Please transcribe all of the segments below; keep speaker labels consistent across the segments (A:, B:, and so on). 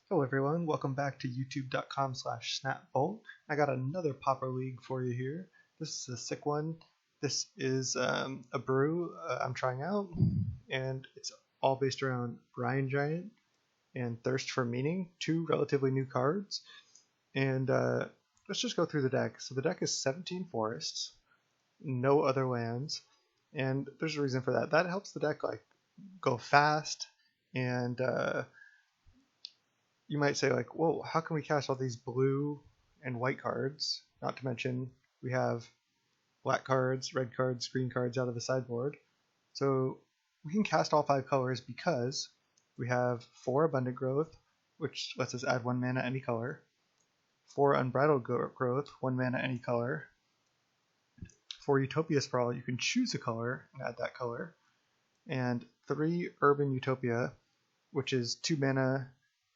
A: Hello everyone, welcome back to youtube.com/snapbolt. I got another Pauper League for you here. This is a sick one. This is a brew I'm trying out, and it's all based around Brine Giant and Thirst for Meaning, two relatively new cards. And let's just go through the deck. So the deck is 17 forests, no other lands, and there's a reason for that. That helps the deck like go fast, and you might say like, whoa, how can we cast all these blue and white cards? Not to mention we have black cards, red cards, green cards out of the sideboard. So we can cast all 5 colors because we have 4 Abundant Growth, which lets us add 1 mana any color, 4 Unbridled Growth, 1 mana any color. For Utopia Sprawl, you can choose a color and add that color, and 3 Urban Utopia, which is 2 mana,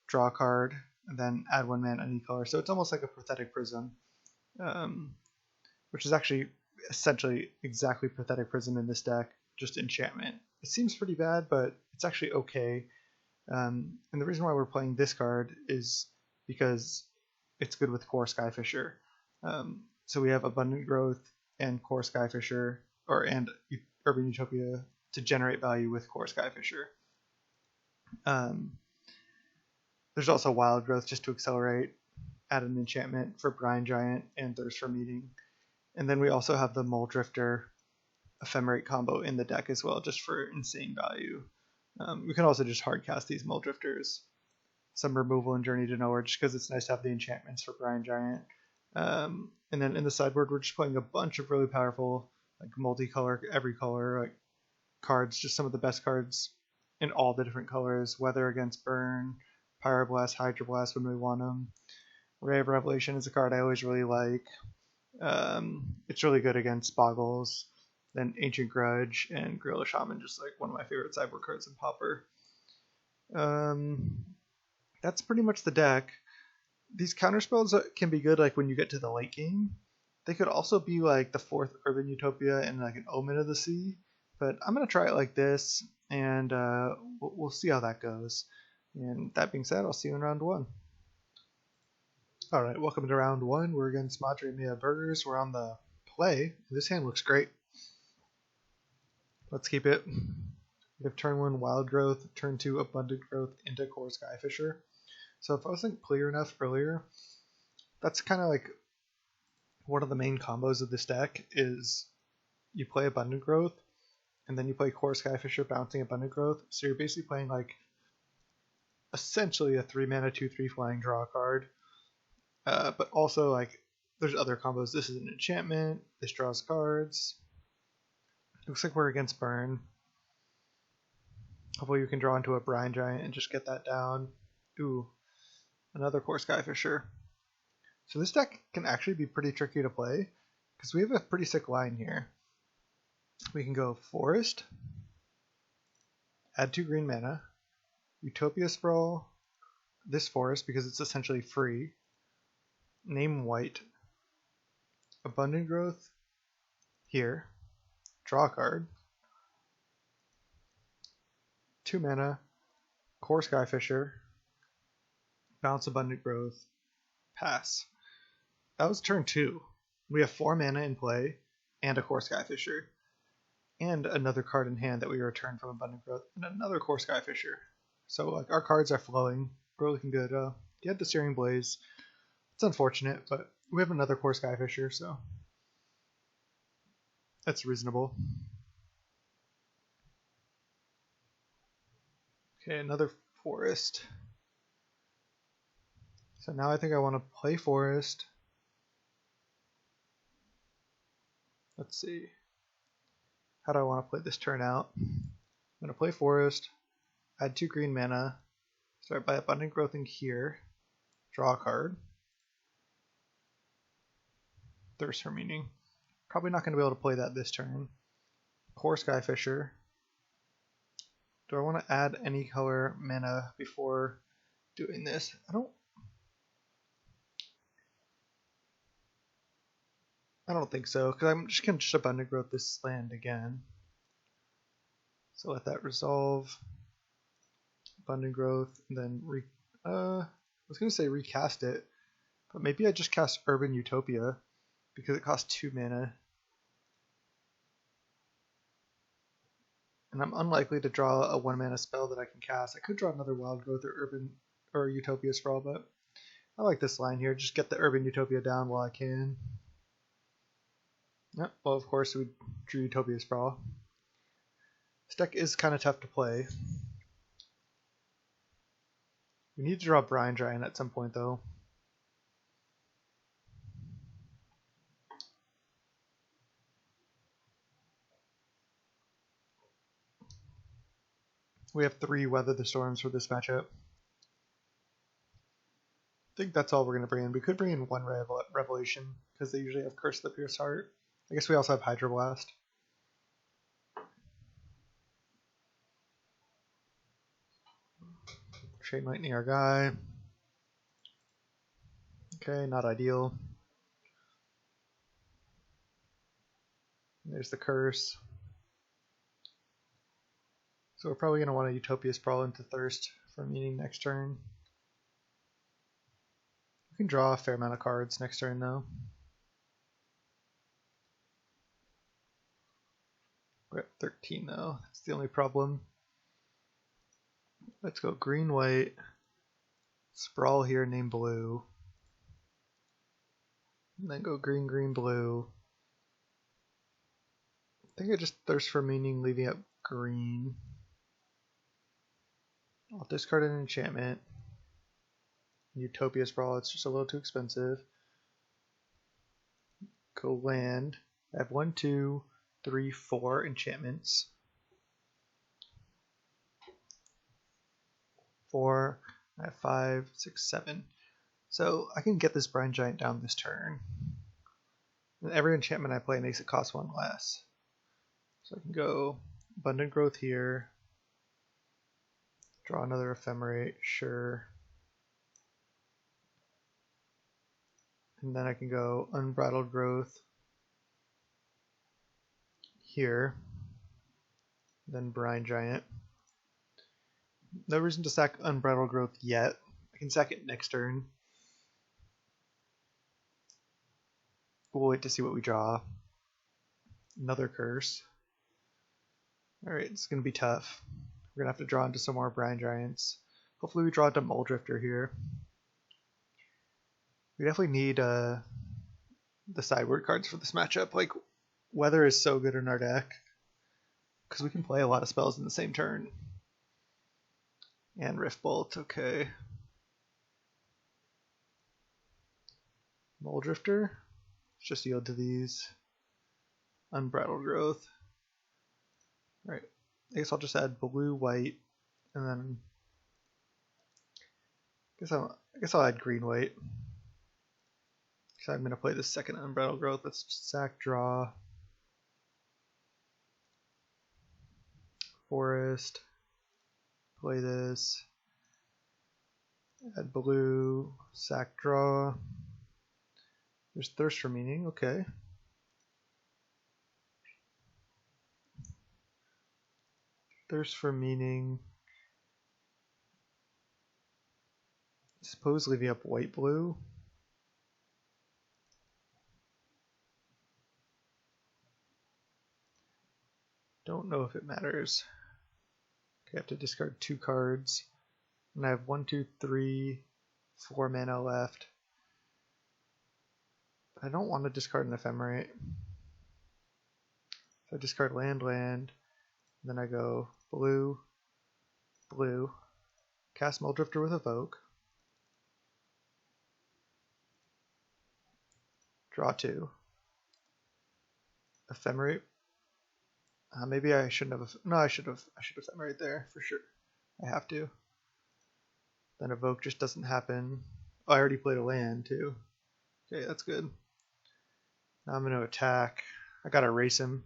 A: draw a card, and then add 1 mana any color. So it's almost like a Pathetic Prism, which is actually essentially exactly Pathetic Prism in this deck, just enchantment. It seems pretty bad, but it's actually okay. And the reason why we're playing this card is because it's good with Kor Skyfisher. So we have Abundant Growth and Kor Skyfisher, and Urban Utopia to generate value with Kor Skyfisher. There's also Wild Growth just to accelerate, add an enchantment for Brine Giant and Thirst for Meaning. And then we also have the Mole Drifter Ephemerate combo in the deck as well, just for insane value. We can also just hard cast these Mole Drifters. Some removal and Journey to Nowhere, just because it's nice to have the enchantments for Brine Giant. And then in the sideboard, we're just playing a bunch of really powerful, like multicolor, every color, like cards, just some of the best cards in all the different colors. Weather Against Burn, Pyroblast, Hydroblast when we want them. Ray of Revelation is a card I always really like. It's really good against Boggles. Then Ancient Grudge and Gorilla Shaman, just like one of my favorite sideboard cards in Pauper. That's pretty much the deck. These counterspells can be good like when you get to the late game. They could also be like the 4th Urban Utopia and like an Omen of the Sea. But I'm going to try it like this, and we'll see how that goes. And that being said, I'll see you in round 1. Alright, welcome to round 1. We're against Madre Mia Burgers. We're on the play. This hand looks great. Let's keep it. We have turn 1 Wild Growth, turn 2 Abundant Growth into Kor Skyfisher. So if I wasn't clear enough earlier, that's kind of like one of the main combos of this deck is you play Abundant Growth, and then you play Kor Skyfisher bouncing Abundant Growth. So you're basically playing like essentially a 3 mana 2/3 flying draw card. But also like there's other combos. This is an enchantment. This draws cards. Looks like we're against Burn. Hopefully you can draw into a Brine Giant and just get that down. Ooh, another Kor Skyfisher. So this deck can actually be pretty tricky to play because we have a pretty sick line here. We can go Forest, add 2 green mana, Utopia Sprawl, this Forest because it's essentially free, name white, Abundant Growth here, draw a card, 2 mana, Kor Skyfisher, bounce Abundant Growth, pass. That was turn 2. We have 4 mana in play and a Kor Skyfisher, and another card in hand that we return from Abundant Growth, and another Kor Skyfisher. So like our cards are flowing. We're looking good. You had the Searing Blaze. It's unfortunate, but we have another Kor Skyfisher, so that's reasonable. Okay, another Forest. So now I think I want to play Forest. Let's see. How do I want to play this turn out? I'm going to play Forest, add 2 green mana, start by Abundant Growth in here, draw a card, Thirst for Meaning. Probably not going to be able to play that this turn. Kor Skyfisher. Do I want to add any color mana before doing this? I don't think so, because I'm just going to Abundant Growth this land again. So let that resolve. Abundant Growth, and then was going to say recast it, but maybe I just cast Urban Utopia because it costs 2 mana. And I'm unlikely to draw a 1 mana spell that I can cast. I could draw another Wild Growth or Urban or Utopia Sprawl, but I like this line here. Just get the Urban Utopia down while I can. Yep, well, of course, we drew Utopia Sprawl. This deck is kind of tough to play. We need to draw Brine Giant at some point, though. We have 3 Weather the Storms for this matchup. I think that's all we're going to bring in. We could bring in 1 Revelation, because they usually have Curse of the Pierce Heart. I guess we also have Hydro Blast. Chain Lightning our guy. Okay, not ideal. There's the Curse. So we're probably going to want to Utopia Sprawl into Thirst for meaning next turn. We can draw a fair amount of cards next turn though. We're at 13 though, that's the only problem. Let's go green, white, Sprawl here, name blue. And then go green, green, blue. I think I just Thirst for meaning, leaving up green. I'll discard an enchantment. Utopia Sprawl, it's just a little too expensive. Go land. I have 1, 2, 3, 4 enchantments. 4, I have 5, 6, 7. So I can get this Brine Giant down this turn. And every enchantment I play makes it cost 1 less. So I can go Abundant Growth here. Draw another Ephemerate, sure. And then I can go Unbridled Growth here. Then Brine Giant. No reason to sack Unbridled Growth yet. I can sack it next turn. We'll wait to see what we draw. Another Curse. Alright, it's going to be tough. We're going to have to draw into some more Brine Giants. Hopefully we draw into Muldrifter here. We definitely need the sideboard cards for this matchup. Like, Weather is so good in our deck. Because we can play a lot of spells in the same turn. And Rift Bolt, okay. Muldrifter. Let's just yield to these. Unbridled Growth. Alright. I guess I'll just add blue, white, and then I guess I'll add green, white. So I'm going to play the second Unbridled Growth. Let's just sack, draw, forest, play this, add blue, sack, draw. There's Thirst for Meaning, okay. Thirst for Meaning. Suppose leaving up white, blue. Don't know if it matters. Okay, I have to discard 2 cards. And I have 1, 2, 3, 4 mana left. I don't want to discard an Ephemerate. So I discard land, land. Then I go blue, blue, cast Muldrifter with Evoke, draw 2, Ephemerate. Maybe I shouldn't have. No, I should have Ephemerate there for sure. I have to. Then Evoke just doesn't happen. Oh, I already played a land too. Okay, that's good. Now I'm going to attack. I gotta erase him.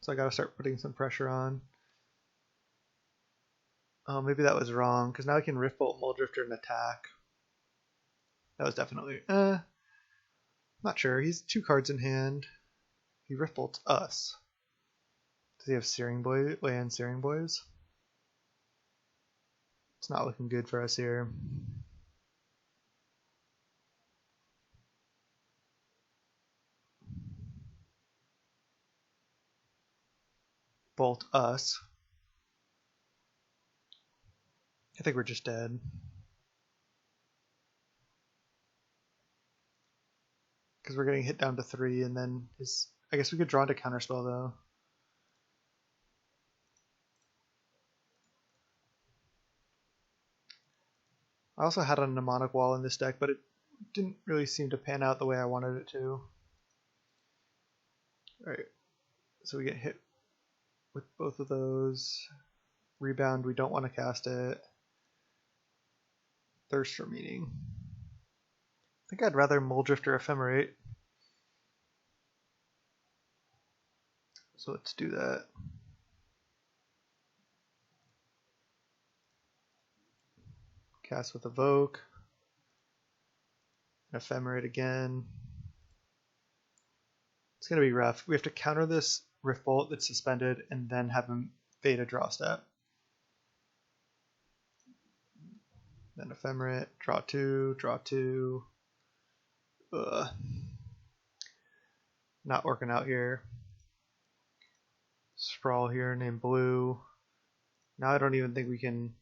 A: So I gotta start putting some pressure on. Oh, maybe that was wrong, because now I can Rift Bolt Muldrifter and attack. That was definitely... not sure. He's 2 cards in hand. He Rift Bolts us. Does he have Searing Boy, land Searing Boys? It's not looking good for us here. bolt us. I think we're just dead. Because we're getting hit down to 3, and then his... I guess we could draw into Counterspell, though. I also had a mnemonic wall in this deck, but it didn't really seem to pan out the way I wanted it to. Alright, so we get hit with both of those. Rebound, we don't want to cast it. Thirst for Meaning. I think I'd rather Moldrift or Ephemerate. So let's do that. Cast with Evoke. Ephemerate again. It's going to be rough. We have to counter this Rift Bolt that's suspended and then have him fade a draw step. Then Ephemerate, draw 2, draw 2. Ugh. Not working out here. Sprawl here named Blue. Now I don't even think we can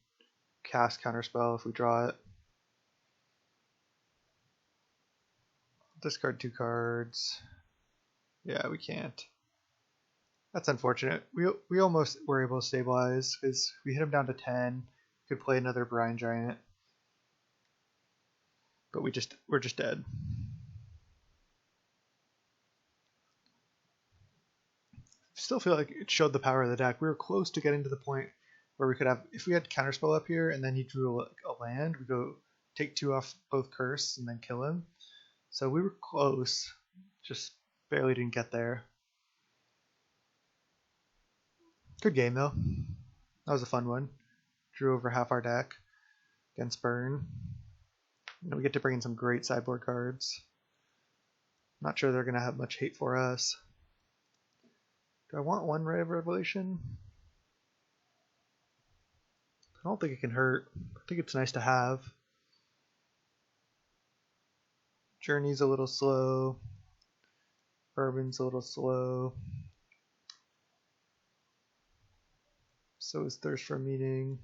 A: cast Counterspell if we draw it. Discard 2 cards. Yeah, we can't. That's unfortunate. We almost were able to stabilize because we hit him down to 10. Could play another Brine Giant. But we're just dead. Still feel like it showed the power of the deck. We were close to getting to the point where we could have, if we had Counterspell up here and then he drew a land, we go take 2 off both Curse and then kill him. So we were close, just barely didn't get there. Good game though. That was a fun one. Drew over half our deck against Burn. And we get to bring in some great sideboard cards. Not sure they're going to have much hate for us. Do I want 1 Ray of Revelation? I don't think it can hurt. I think it's nice to have. Journey's a little slow. Urban's a little slow. So is Thirst for Meaning.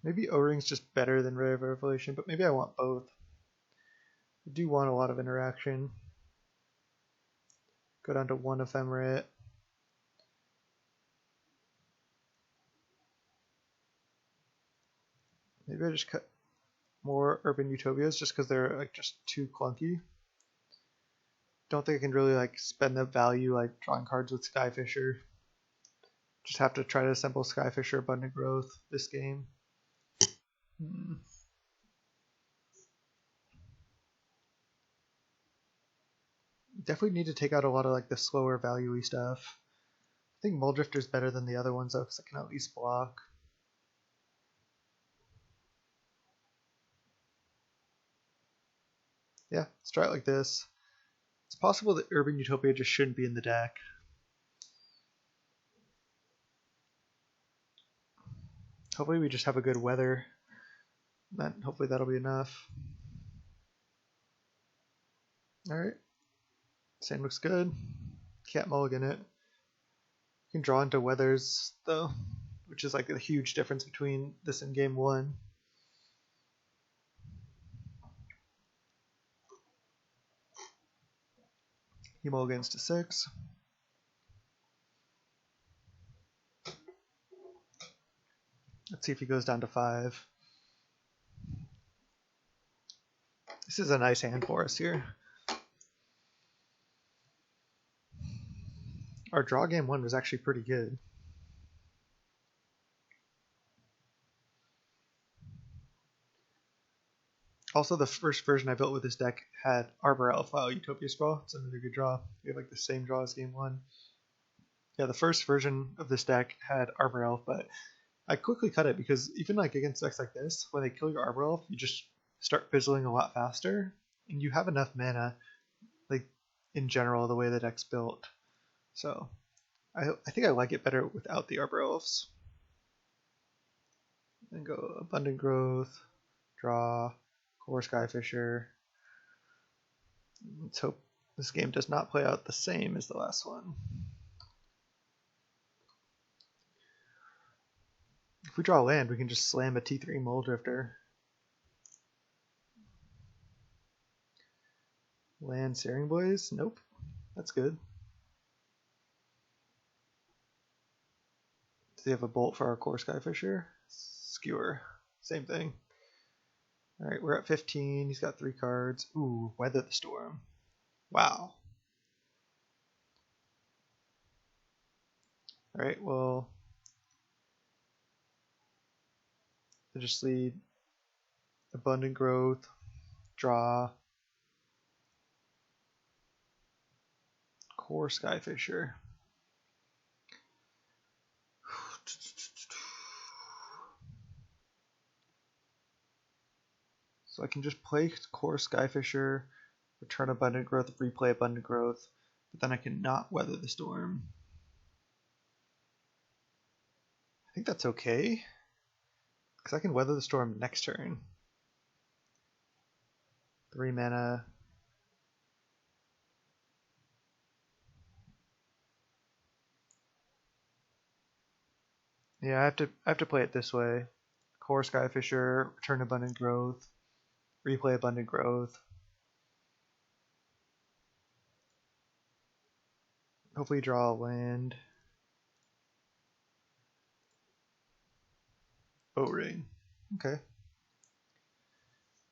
A: Maybe O-Ring's just better than Ray of Revelation, but maybe I want both. I do want a lot of interaction. Go down to 1 Ephemerate. Maybe I just cut more Urban Utopias just because they're like just too clunky. Don't think I can really like spend the value like drawing cards with Skyfisher. Just have to try to assemble Skyfisher Abundant Growth this game. Definitely need to take out a lot of like the slower value-y stuff. I think Moldrifter's better than the other ones though, because I can at least block. Yeah, let's try it like this. It's possible that Urban Utopia just shouldn't be in the deck. Hopefully we just have a good weather. Then hopefully that'll be enough. Alright. Sand looks good. Can't mulligan it. You can draw into weathers though, which is like a huge difference between this and game 1. He mulligans to 6. Let's see if he goes down to 5. This is a nice hand for us here. Our draw game 1 was actually pretty good. Also, the first version I built with this deck had Arbor Elf Utopia Sprawl. It's another good draw. We have like the same draw as game 1. Yeah, the first version of this deck had Arbor Elf, but I quickly cut it because even like against decks like this, when they kill your Arbor Elf, you just start fizzling a lot faster, and you have enough mana, like in general, the way the deck's built. So I think I like it better without the Arbor Elves. Then go Abundant Growth, draw, Kor Skyfisher. Let's hope this game does not play out the same as the last one. If we draw land, we can just slam a T3 Mole Drifter. Land Searing Blaze? Nope. That's good. Does he have a bolt for our Kor Skyfisher? Skewer. Same thing. Alright, we're at 15. He's got 3 cards. Ooh, Weather the Storm. Wow. Alright, well, I just lead Abundant Growth, draw, Kor Skyfisher. So I can just play Kor Skyfisher, return Abundant Growth, replay Abundant Growth, but then I cannot Weather the Storm. I think that's okay, because I can Weather the Storm next turn. 3 mana. Yeah, I have to play it this way. Kor Skyfisher, return Abundant Growth, replay Abundant Growth. Hopefully draw a land. O-Ring. Okay.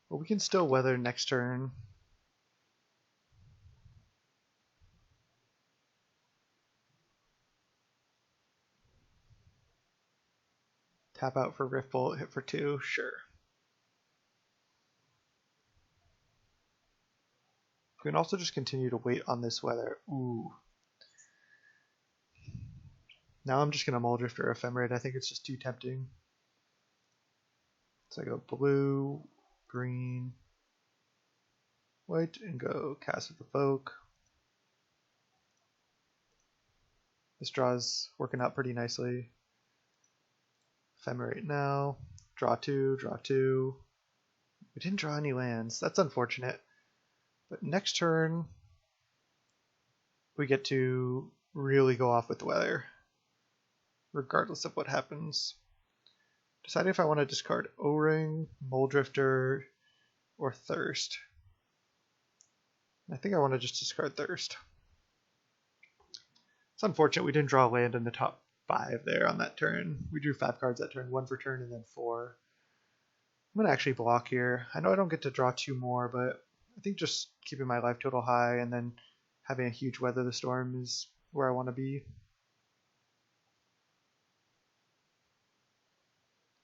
A: Well, we can still weather next turn. Tap out for Rift Bolt, hit for 2, sure. We can also just continue to wait on this weather. Ooh. Now I'm just going to Mole Drifter Ephemerate. I think it's just too tempting. So I go blue, green, white, and go Cast with the Folk. This draw's working out pretty nicely. Ephemerate now. Draw 2, draw 2. We didn't draw any lands. That's unfortunate. But next turn, we get to really go off with the weather, regardless of what happens. Decide if I want to discard O-Ring, Mole Drifter, or Thirst. I think I want to just discard Thirst. It's unfortunate we didn't draw a land in the top 5 there on that turn. We drew 5 cards that turn, 1 for turn and then 4. I'm going to actually block here. I know I don't get to draw 2 more, but I think just keeping my life total high and then having a huge Weather the Storm is where I want to be.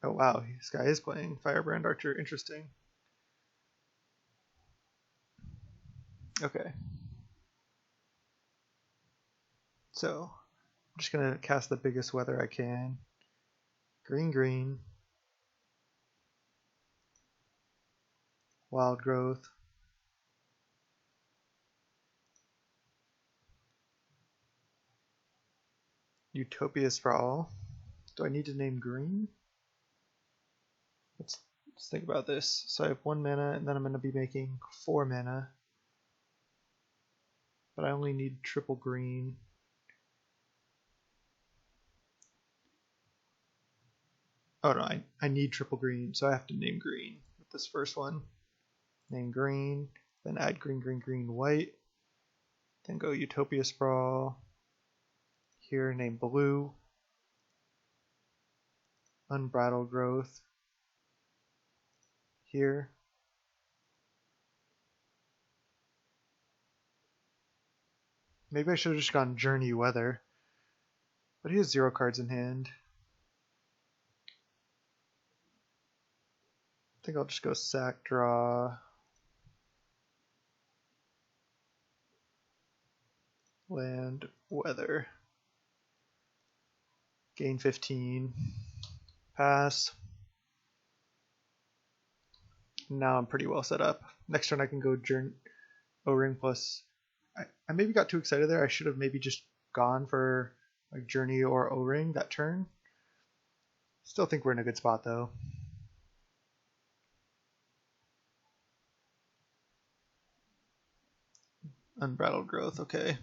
A: Oh wow, this guy is playing Firebrand Archer. Interesting. Okay. So, I'm just going to cast the biggest weather I can. Green, green. Wild Growth. Utopia Sprawl. Do I need to name green? Let's think about this. So I have 1 mana, and then I'm going to be making 4 mana. But I only need triple green. Oh no, I need triple green, so I have to name green with this first one. Name green, then add green, green, green, white. Then go Utopia Sprawl. Here, name blue. Unbridled Growth. Here. Maybe I should have just gone Journey Weather. But he has 0 cards in hand. I think I'll just go sack, draw. Land, weather. Gain 15. Pass. Now I'm pretty well set up. Next turn I can go O-Ring plus. I maybe got too excited there. I should have maybe just gone for like Journey or O-Ring that turn. Still think we're in a good spot though. Unbridled Growth, okay.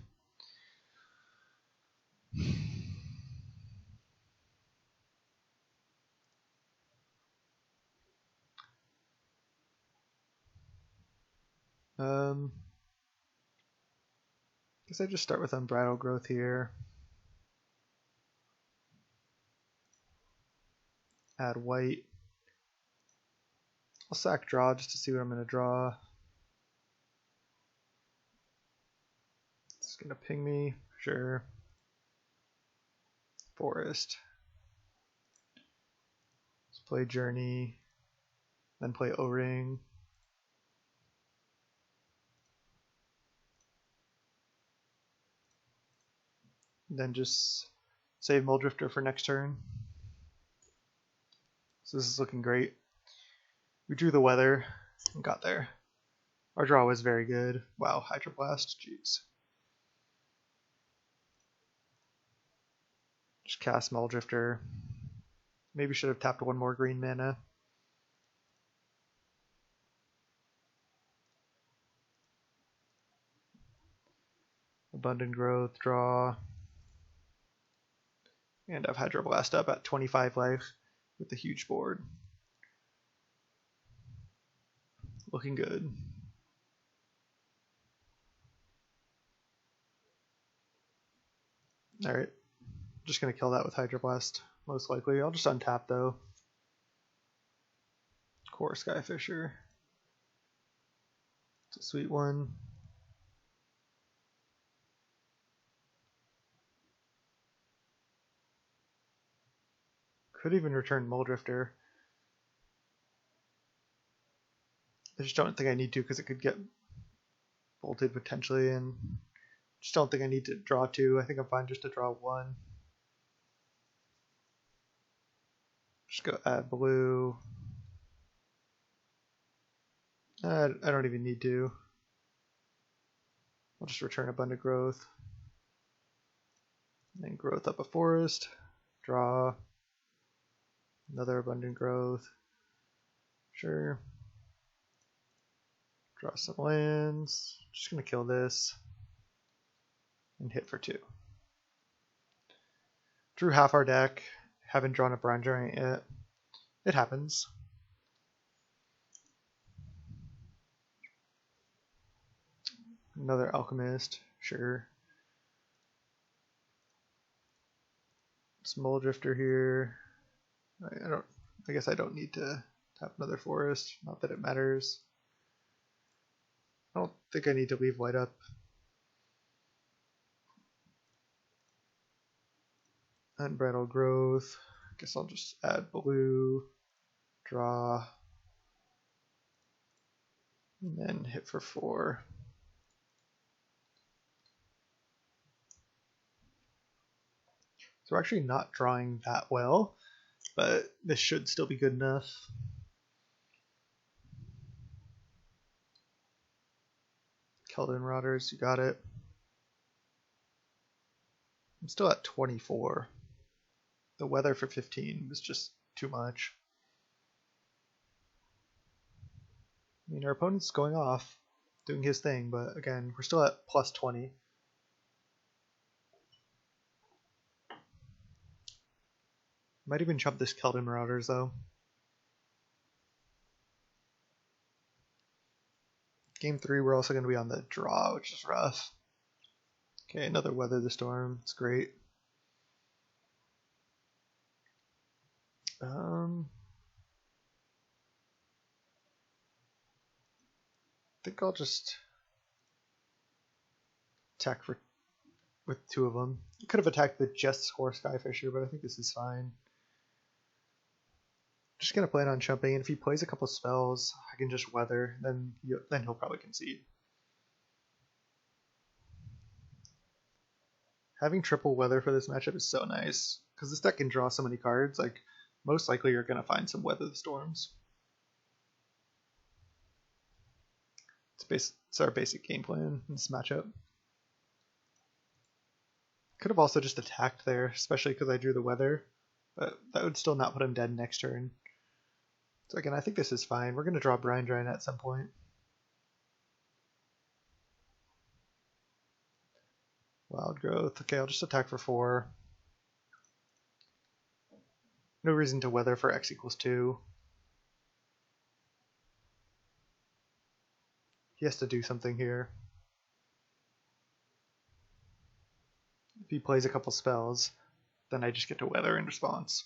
A: Guess I just start with Unbridled Growth here. Add white. I'll sack draw just to see what I'm going to draw. It's going to ping me, sure. Forest. Let's play Journey, then play O-Ring. Then just save Muldrifter for next turn. So this is looking great. We drew the weather and got there. Our draw was very good. Wow, Hydroblast, jeez. Just cast Muldrifter. Maybe should have tapped one more green mana. Abundant Growth, draw. And I've Hydroblast up at 25 life with the huge board. Looking good. Alright. Just going to kill that with Hydroblast, most likely. I'll just untap though. Kor Skyfisher. It's a sweet one. Could even return Muldrifter. I just don't think I need to because it could get bolted potentially, and just don't think I need to draw two. I think I'm fine just to draw one. Just go add blue. I don't even need to. I'll just return Abundant Growth. And then growth up a forest. Draw. Another Abundant Growth. Sure. Draw some lands. Just gonna kill this. And hit for 2. Drew half our deck. Haven't drawn a Brine Giant yet. It happens. Another Alchemist, sure. Small Drifter here. I guess I don't need to tap another forest. Not that it matters. I don't think I need to leave white up. Unbridled Growth. I guess I'll just add blue. Draw. And then hit for 4. So we're actually not drawing that well, but this should still be good enough. Keldon Rotters, you got it. I'm still at 24. The weather for 15 was just too much. I mean, our opponent's going off, doing his thing, but again, we're still at plus 20. Might even chump this Keldon Marauders though. Game 3, we're also going to be on the draw, which is rough. Okay, another Weather the Storm. It's great. I think I'll just attack with 2 of them. I could have attacked with just Kor Skyfisher, but I think this is fine. Just gonna plan on chumping, and if he plays a couple spells, I can just weather. Then he'll probably concede. Having triple weather for this matchup is so nice because this deck can draw so many cards. Like most likely, you're gonna find some Weather the Storms. It's our basic game plan in this matchup. Could have also just attacked there, especially because I drew the weather, but that would still not put him dead next turn. So again, I think this is fine. We're going to draw Brine Giant at some point. Wild Growth. Okay, I'll just attack for 4. No reason to weather for x equals 2. He has to do something here. If he plays a couple spells, then I just get to weather in response.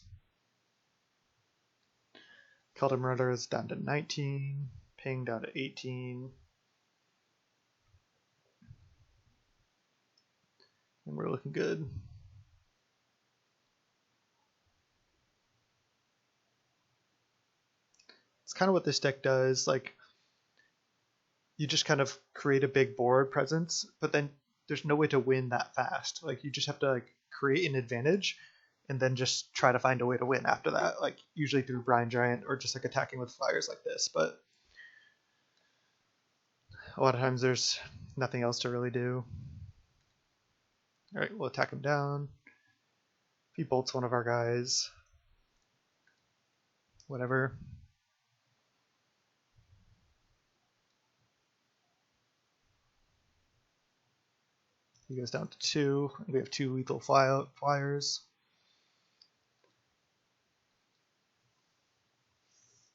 A: Kelter Murder is down to 19, Ping down to 18. And we're looking good. It's kind of what this deck does. Like, you just kind of create a big board presence, but then there's no way to win that fast. Like, you just have to like create an advantage and then just try to find a way to win after that, like usually through Brine Giant or just like attacking with flyers like this. But a lot of times there's nothing else to really do. All right, we'll attack him down. If he bolts one of our guys, whatever. He goes down to 2. We have 2 lethal flyers.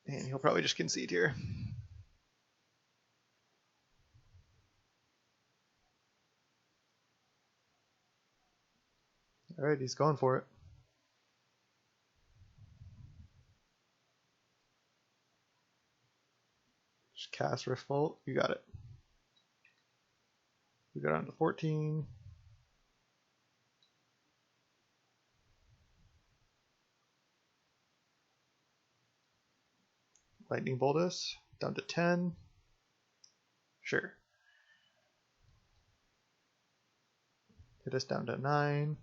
A: And he'll probably just concede here. Alright, he's going for it. Just cast Rift Bolt. You got it. We go down to 14. Lightning Bolt us down to 10. Sure. Hit us down to 9.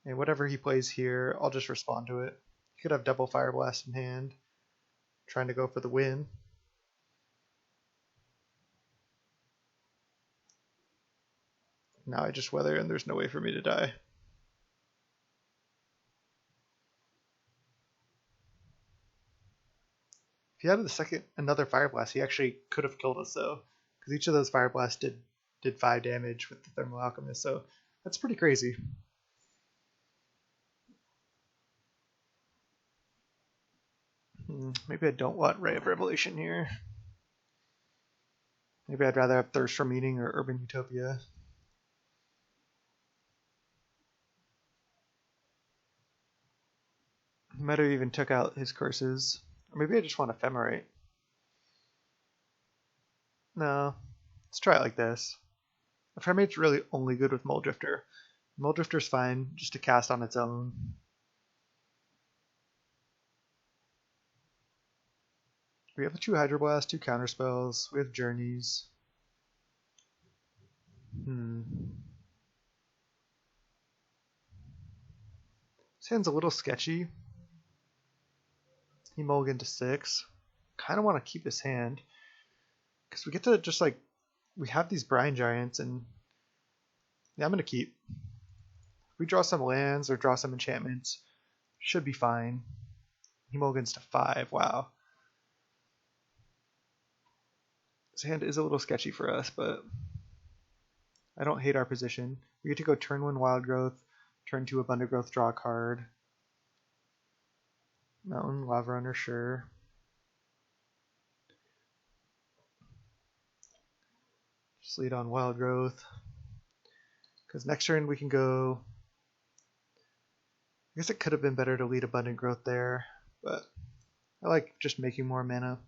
A: And whatever he plays here, I'll just respond to it. He could have double Fire Blast in hand, trying to go for the win. Now I just weather and there's no way for me to die. If he had another Fire Blast, he actually could have killed us though, because each of those Fire Blasts did 5 damage with the Thermal Alchemist, so that's pretty crazy. Maybe I don't want Ray of Revelation here. Maybe I'd rather have Thirst for Meaning or Urban Utopia. He might have even took out his curses. Or maybe I just want Ephemerate. No. Let's try it like this. Ephemerate's really only good with Muldrifter. Muldrifter's fine just to cast on its own. We have 2 Hydroblast, 2 Counterspells, we have Journeys. This hand's a little sketchy. He mulliganed to 6. Kind of want to keep his hand, because we get to just like, we have these Brine Giants, and yeah, I'm going to keep. If we draw some lands or draw some enchantments, should be fine. He mulligans to 5, wow. This hand is a little sketchy for us, but I don't hate our position. We get to go turn 1 Wild Growth, turn 2 Abundant Growth, draw a card. Mountain, Lava Runner, sure. Just lead on Wild Growth. Because next turn we can go... I guess it could have been better to lead Abundant Growth there, but I like just making more mana.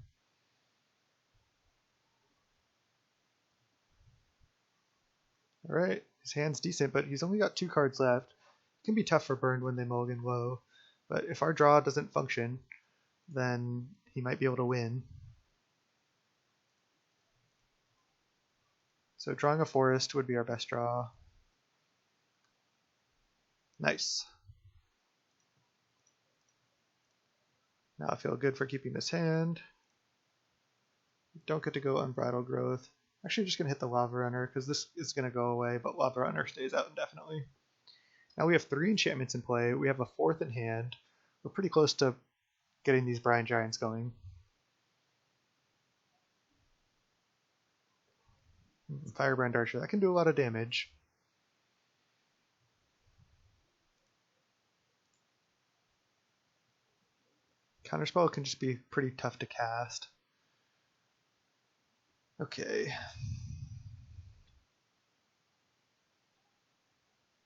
A: Alright, his hand's decent, but he's only got 2 cards left. It can be tough for Burn when they mulligan low, but if our draw doesn't function, then he might be able to win. So drawing a forest would be our best draw. Nice. Now I feel good for keeping this hand. Don't get to go Unbridled Growth. Actually just going to hit the Lava Runner because this is going to go away, but Lava Runner stays out indefinitely. Now we have 3 enchantments in play. We have a 4th in hand. We're pretty close to getting these Brine Giants going. Firebrand Archer, that can do a lot of damage. Counterspell can just be pretty tough to cast. Okay.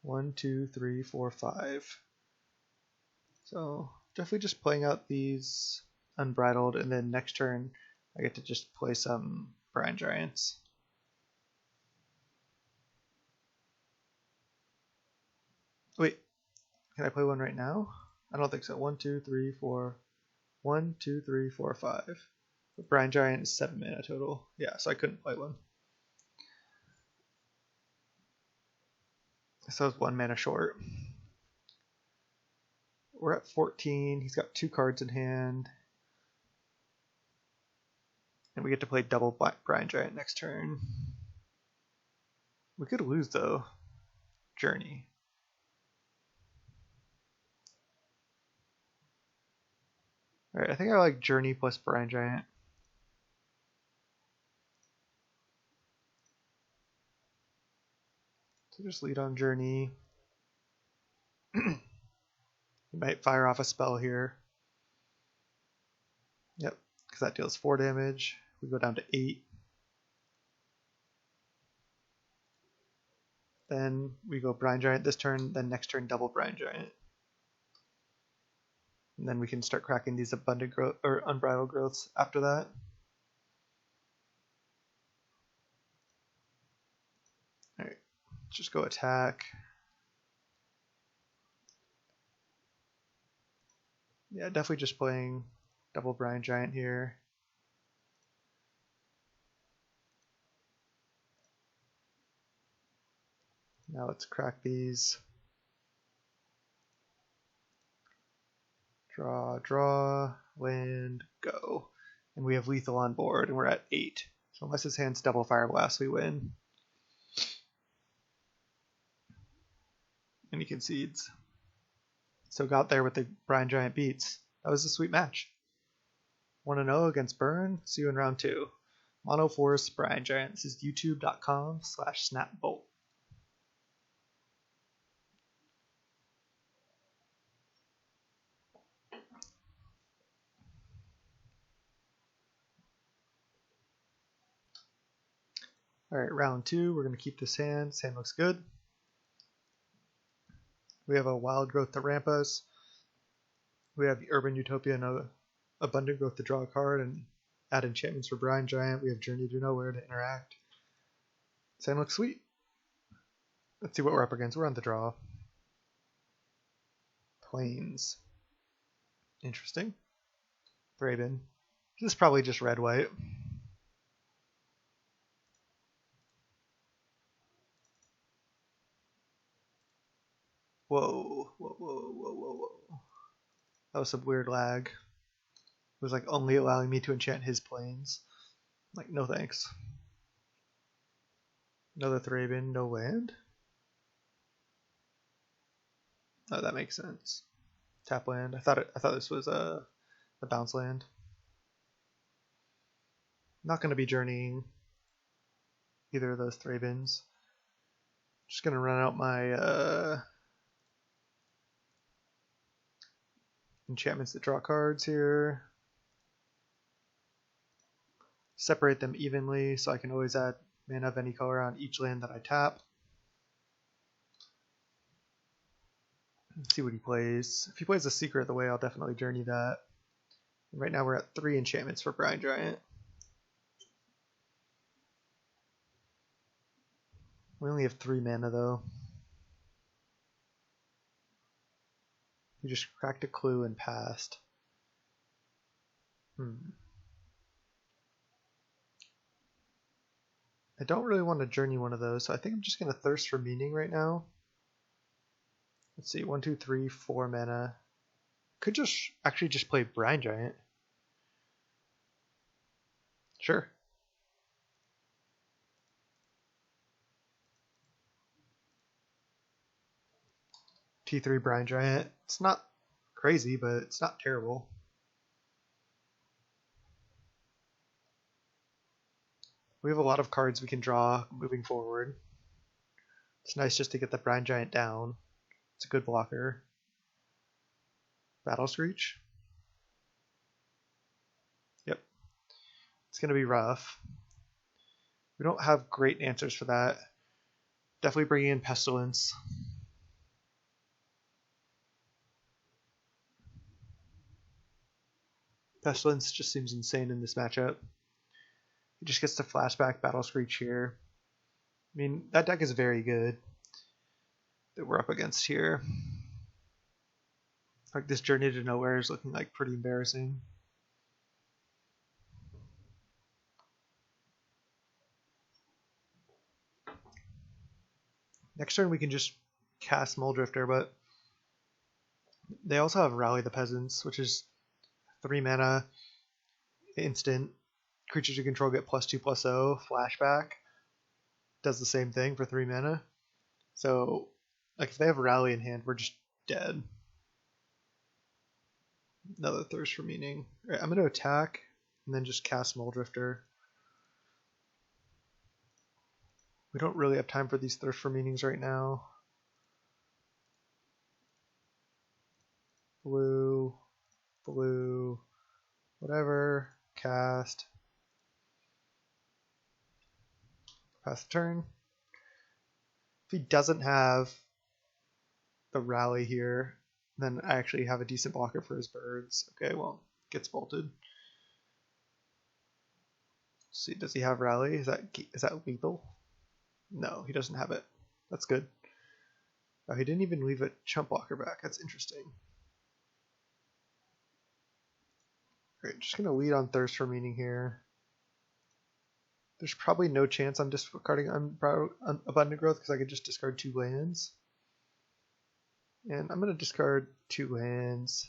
A: 1, 2, 3, 4, 5. So definitely just playing out these Unbridled, and then next turn I get to just play some Brine Giants. Wait, can I play one right now? I don't think so. 1, 2, 3, 4. 1, 2, 3, 4, 5. The Brine Giant is 7 mana total. Yeah, so I couldn't play one. So it's 1 mana short. We're at 14. He's got 2 cards in hand. And we get to play double Brine Giant next turn. We could lose though. Journey. Alright, I think I like Journey plus Brine Giant. So just lead on Journey. You might fire off a spell here. Yep, because that deals 4 damage. We go down to 8. Then we go Brine Giant this turn, then next turn double Brine Giant. And then we can start cracking these abundant growth or unbridled growths after that. Alright, just go attack. Yeah, definitely just playing double Brine Giant here. Now let's crack these. Draw, land, go. And we have lethal on board, and we're at 8. So unless his hand's double Fire Blast, we win. And he concedes. So got there with the Brine Giant beats. That was a sweet match. 1-0 against Burn. See you in round 2. Mono Forest Brine Giant. This is youtube.com/snapbolt. Alright, round 2. We're going to keep this hand. This hand looks good. We have a Wild Growth to ramp us. We have the Urban Utopia and Abundant Growth to draw a card and add enchantments for Brine Giant. We have Journey to Nowhere to interact. This hand looks sweet. Let's see what we're up against. We're on the draw. Plains. Interesting. Thraben. This is probably just red-white. Whoa. That was some weird lag. It was like only allowing me to enchant his plains. Like, no thanks. Another Thraben, no land? Oh, that makes sense. Tap land. I thought this was the bounce land. Not going to be journeying either of those Thrabens. Just going to run out my enchantments that draw cards here. Separate them evenly so I can always add mana of any color on each land that I tap. Let's see what he plays. If he plays a Secret of the Way, I'll definitely journey that. And right now we're at 3 enchantments for Brine Giant. We only have 3 mana though. He just cracked a clue and passed. I don't really want to journey one of those, so I think I'm just going to Thirst for Meaning right now. Let's see, 1, 2, 3, 4 mana. Could actually just play Brine Giant. Sure. T3 Brine Giant. It's not crazy, but it's not terrible. We have a lot of cards we can draw moving forward. It's nice just to get the Brine Giant down. It's a good blocker. Battle Screech. Yep. It's going to be rough. We don't have great answers for that. Definitely bringing in Pestilence. Pestilence just seems insane in this matchup. He just gets to flashback Battle Screech here. I mean, that deck is very good that we're up against here. Like, this Journey to Nowhere is looking like pretty embarrassing. Next turn we can just cast Muldrifter, but they also have Rally the Peasants, which is 3 mana, instant. Creatures you control get +2/+0, flashback. Does the same thing for 3 mana. So, like, if they have Rally in hand, we're just dead. Another Thirst for Meaning. Alright, I'm going to attack and then just cast Muldrifter. We don't really have time for these Thirst for Meanings right now. Blue, blue, whatever, cast. Pass the turn. If he doesn't have the Rally here, then I actually have a decent blocker for his birds. Okay, well, gets bolted. Let's see, does he have Rally? Is that lethal? No, he doesn't have it. That's good. Oh, he didn't even leave a chump blocker back. That's interesting. Alright, just gonna lead on Thirst for Meaning here. There's probably no chance I'm discarding Abundant Growth because I could just discard 2 lands. And I'm going to discard 2 lands.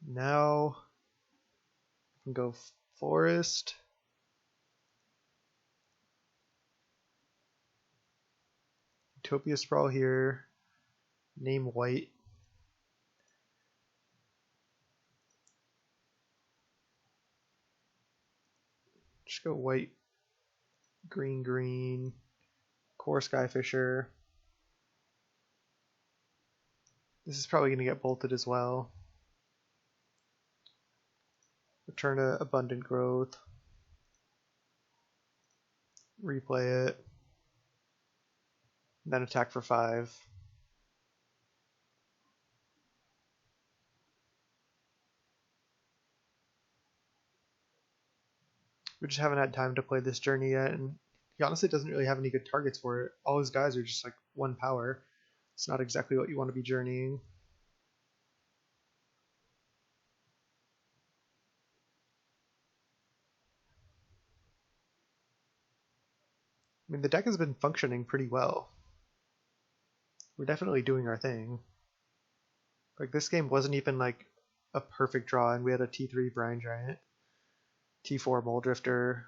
A: Now I can go Forest. Utopia Sprawl here. Name white. Just go white, green, green. Kor Skyfisher. This is probably going to get bolted as well. Return to Abundant Growth. Replay it. And then attack for 5. We just haven't had time to play this journey yet, and he honestly doesn't really have any good targets for it. All his guys are just like 1 power. It's not exactly what you want to be journeying. I mean, the deck has been functioning pretty well. We're definitely doing our thing. Like, this game wasn't even like a perfect draw, and we had a T3 Brine Giant, T4 Muldrifter,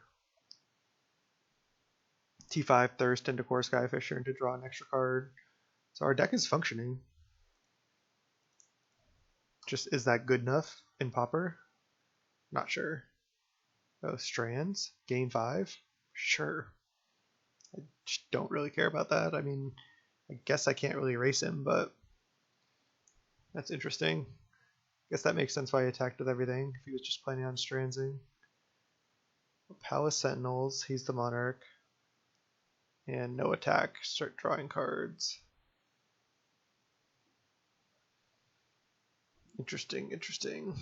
A: T5 Thirst into Kor Skyfisher and to draw an extra card. So our deck is functioning. Just, is that good enough in Pauper? Not sure. Oh, Strands? Gain 5? Sure. I just don't really care about that. I mean, I guess I can't really erase him, but that's interesting. I guess that makes sense why he attacked with everything, if he was just planning on Strandsing. Palace Sentinels, he's the Monarch. And no attack, start drawing cards. Interesting, interesting.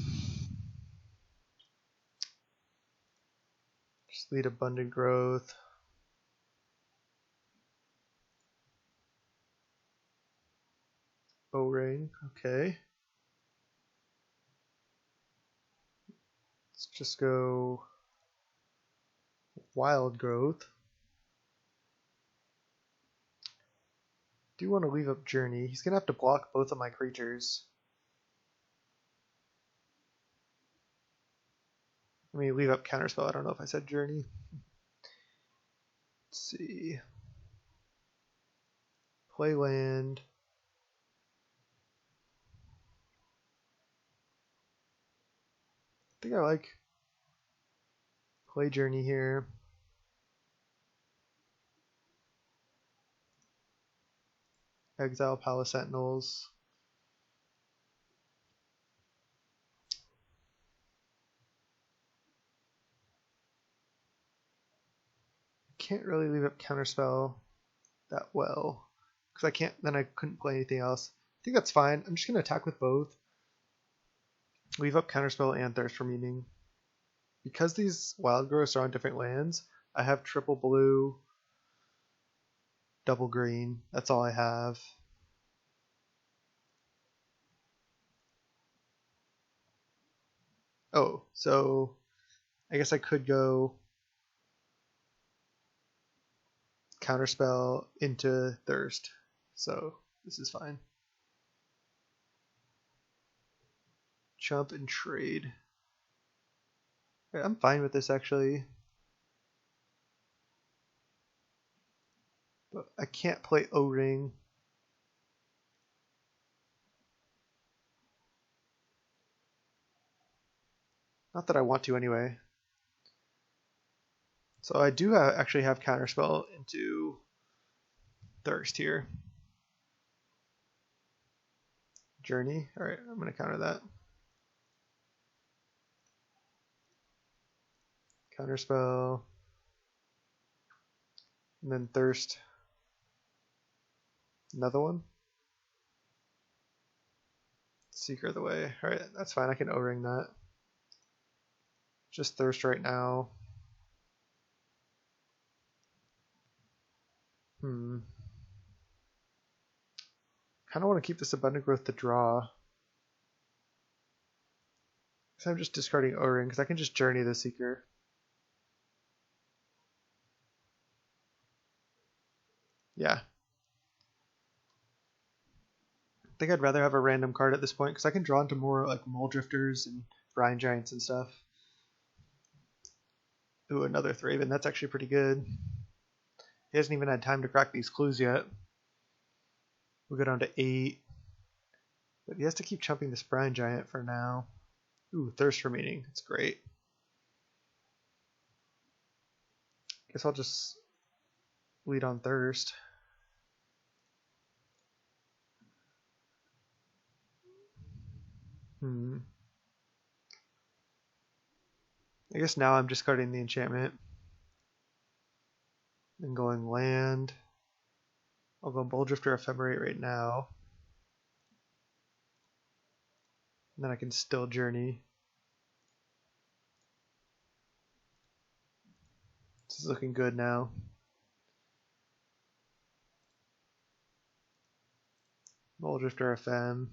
A: Just lead Abundant Growth. O-Ring, okay. Let's just go Wild Growth. Do want to leave up Journey. He's going to have to block both of my creatures. Let me leave up Counterspell. I don't know if I said Journey. Let's see. Play land. I think I like play Journey here. Exile Palace Sentinels. can't really leave up Counterspell that well. Because I couldn't play anything else. I think that's fine. I'm just going to attack with both. Leave up Counterspell and Thirst for Meaning. Because these wild growths are on different lands, I have triple blue, double green. That's all I have. Oh, so I guess I could go Counterspell into Thirst. So this is fine. Chump and trade. Okay, I'm fine with this actually. But I can't play O-Ring. Not that I want to anyway. So I do actually have Counterspell into Thirst here. Journey. Alright, I'm going to counter that. Counterspell. And then Thirst. Another one. Seeker of the Way. Alright, that's fine. I can O-Ring that. Just Thirst right now. Kind of want to keep this Abundant Growth to draw. So I'm just discarding O-Ring because I can just Journey the Seeker. Yeah. I think I'd rather have a random card at this point because I can draw into more like Mole Drifters and Brine Giants and stuff. Ooh, another Thraven. That's actually pretty good. He hasn't even had time to crack these clues yet. We'll go down to 8. But he has to keep chumping this Brine Giant for now. Ooh, Thirst for Meaning. That's great. Guess I'll just lead on Thirst. I guess now I'm discarding the enchantment. And going land. I'll go Bold Drifter Ephemerate right now. And then I can still Journey. This is looking good now. Bold Drifter FM.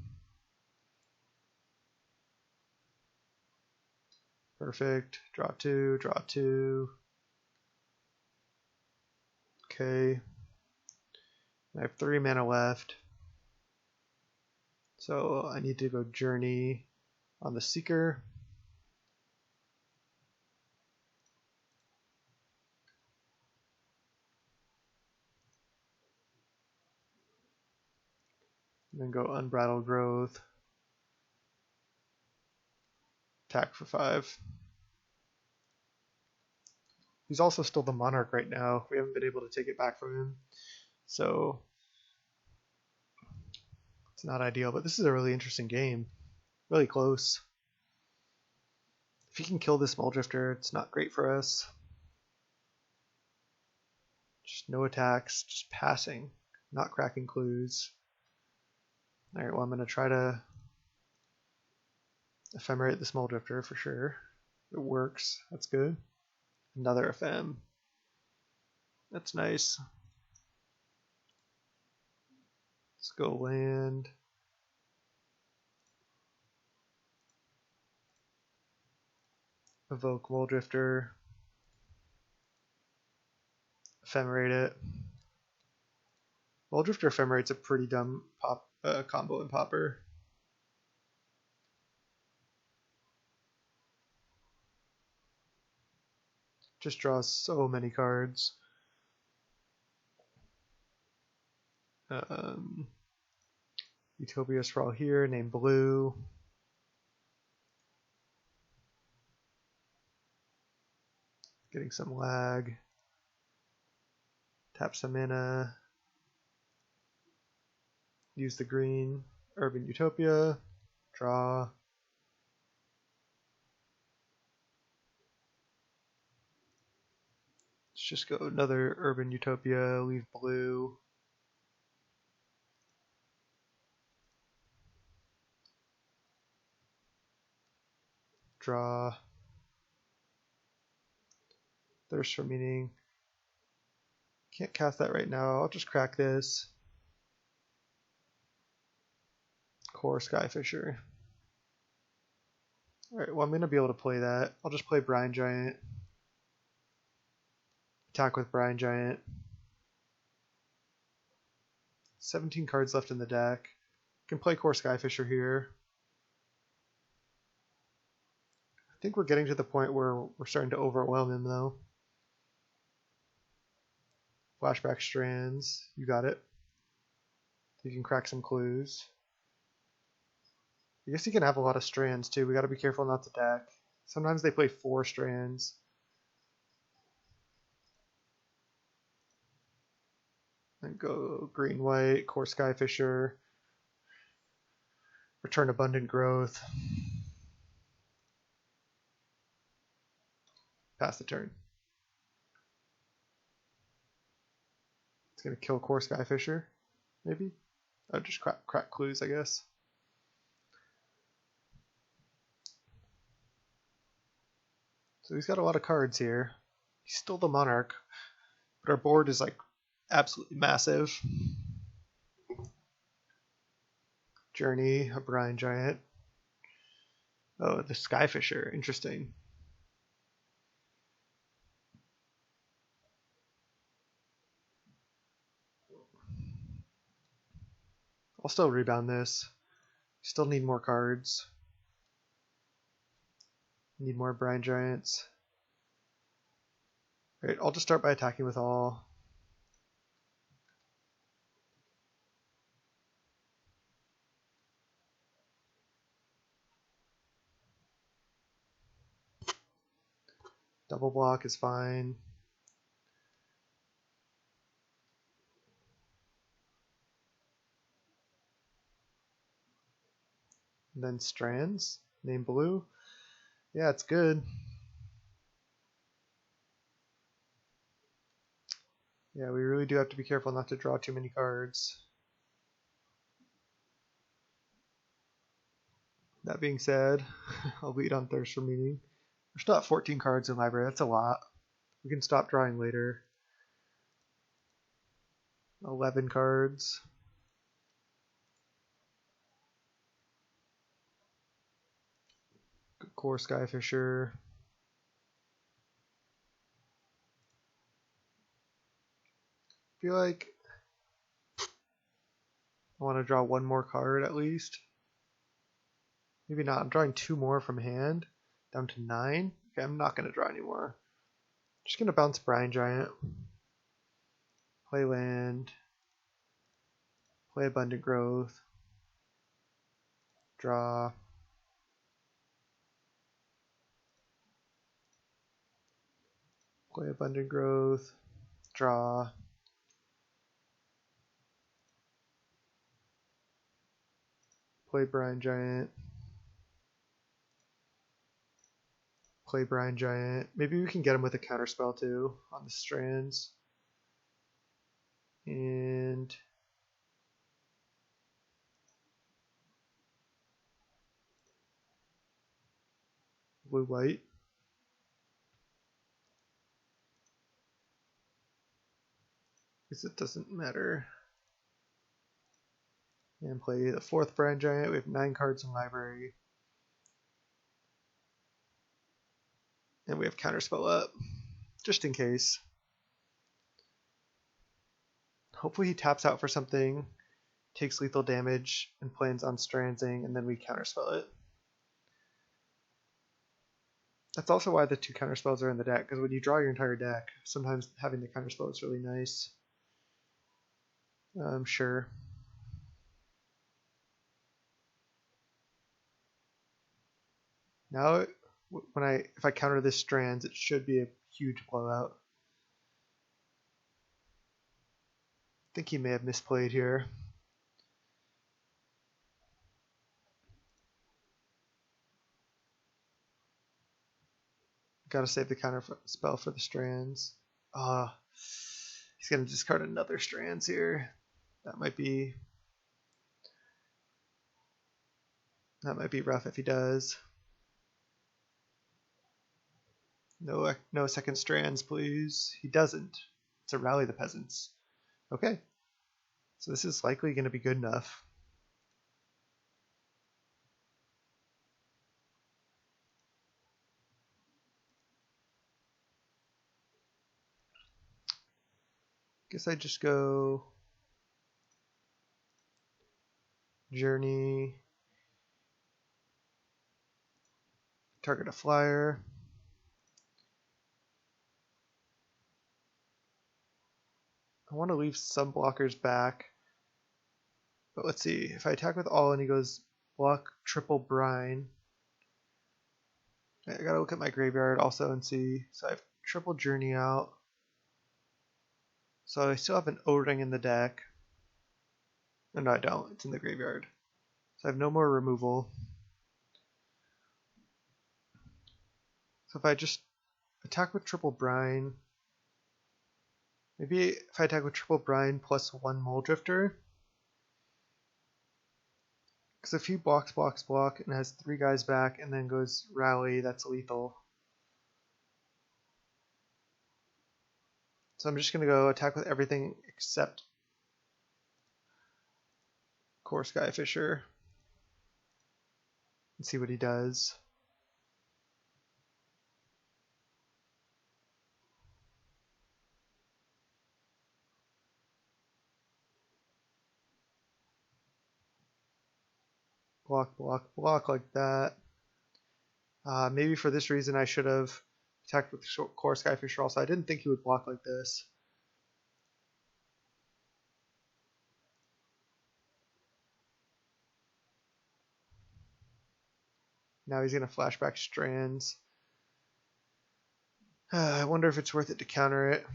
A: Perfect. Draw 2, draw 2. Okay. I have 3 mana left. So I need to go Journey on the Seeker. And then go Unbridled Growth. Attack for 5. He's also still the Monarch right now. We haven't been able to take it back from him. So it's not ideal, but this is a really interesting game. Really close. If he can kill this Mole Drifter, it's not great for us. Just no attacks, just passing, not cracking clues. Alright, well I'm going to try to Ephemerate this Mole Drifter for sure. It works, that's good. Another FM. That's nice. Let's go land. Evoke Mole Drifter. Ephemerate it. Mole Drifter Ephemerate's a pretty dumb combo in Pauper. Just draws so many cards. Utopia Sprawl here, named Blue. Getting some lag. Tap some mana. Use the green. Urban Utopia. Draw. just go another Urban Utopia, leave blue. Draw. Thirst for Meaning. Can't cast that right now. I'll just crack this. Kor Skyfisher. Alright, well I'm going to be able to play that. I'll just play Brine Giant. Attack with Brine Giant. 17 cards left in the deck. Can play Kor Skyfisher here. I think we're getting to the point where we're starting to overwhelm him though. Flashback Strands, you got it. You can crack some clues. I guess you can have a lot of strands too. We got to be careful not to deck. Sometimes they play 4 strands. And go green white, Kor Skyfisher, return Abundant Growth. Pass the turn. It's gonna kill Kor Skyfisher, maybe? Oh, just crack clues, I guess. So he's got a lot of cards here. He's still the Monarch, but our board is like absolutely massive. Journey, a Brine Giant. Oh, the Skyfisher, interesting. I'll still rebound this. Still need more cards. Need more Brine Giants. Alright, I'll just start by attacking with all. Double block is fine. And then strands, name blue. Yeah, it's good. Yeah, we really do have to be careful not to draw too many cards. That being said, I'll lead on Thirst for Meaning. There's still at 14 cards in library, that's a lot. We can stop drawing later. 11 cards. Kor Skyfisher. Feel like I want to draw one more card at least. Maybe not. I'm drawing 2 more from hand, down to 9. Okay, I'm not going to draw anymore. Just going to bounce Brine Giant. Play land. Play Abundant Growth. Draw. Play Abundant Growth. Draw. Play Brine Giant. Play Brine Giant. Maybe we can get him with a Counterspell too on the strands. And blue white. Because it doesn't matter. And play the 4th Brine Giant. We have 9 cards in library. And we have Counterspell up, just in case. Hopefully he taps out for something, takes lethal damage, and plans on Strandsing, and then we Counterspell it. That's also why the 2 Counterspells are in the deck, because when you draw your entire deck, sometimes having the Counterspell is really nice. Sure. Now, if I counter this Strands, it should be a huge blowout. I think he may have misplayed here. Gotta save the Counterspell for the Strands. He's going to discard another Strands here. That might be rough if he does. No second Strands, please. He doesn't. It's a Rally the Peasants. Okay. So this is likely going to be good enough. Guess I just go Journey, target a flyer. I want to leave some blockers back, but let's see. If I attack with all and he goes block triple brine, I gotta look at my graveyard also and see. So I have triple Journey out. So I still have an O-Ring in the deck. No, I don't. It's in the graveyard. So I have no more removal. So if I just attack with triple brine, maybe if I attack with triple brine plus one Mole Drifter, because if he blocks and has 3 guys back and then goes rally, that's lethal. So I'm just going to go attack with everything except Kor Skyfisher and see what he does. Block like that. Maybe for this reason I should have attacked with Kor Skyfisher also. I didn't think he would block like this. Now he's going to flashback Strands. I wonder if it's worth it to counter it.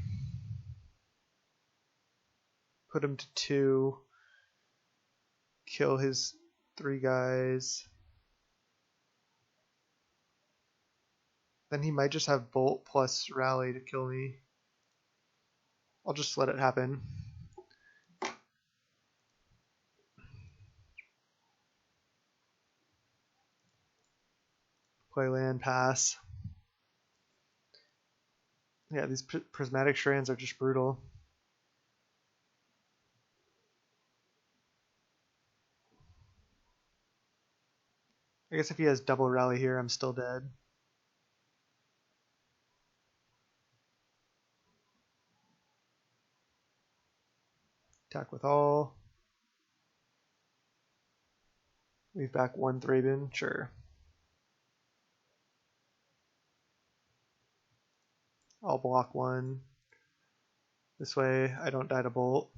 A: Put him to 2. Kill his 3 guys. Then he might just have Bolt plus Rally to kill me. I'll just let it happen. Play land, pass. Yeah, these prismatic Strands are just brutal. I guess if he has double Rally here, I'm still dead. Attack with all. Leave back 1 Thraben, sure. I'll block 1. This way I don't die to Bolt.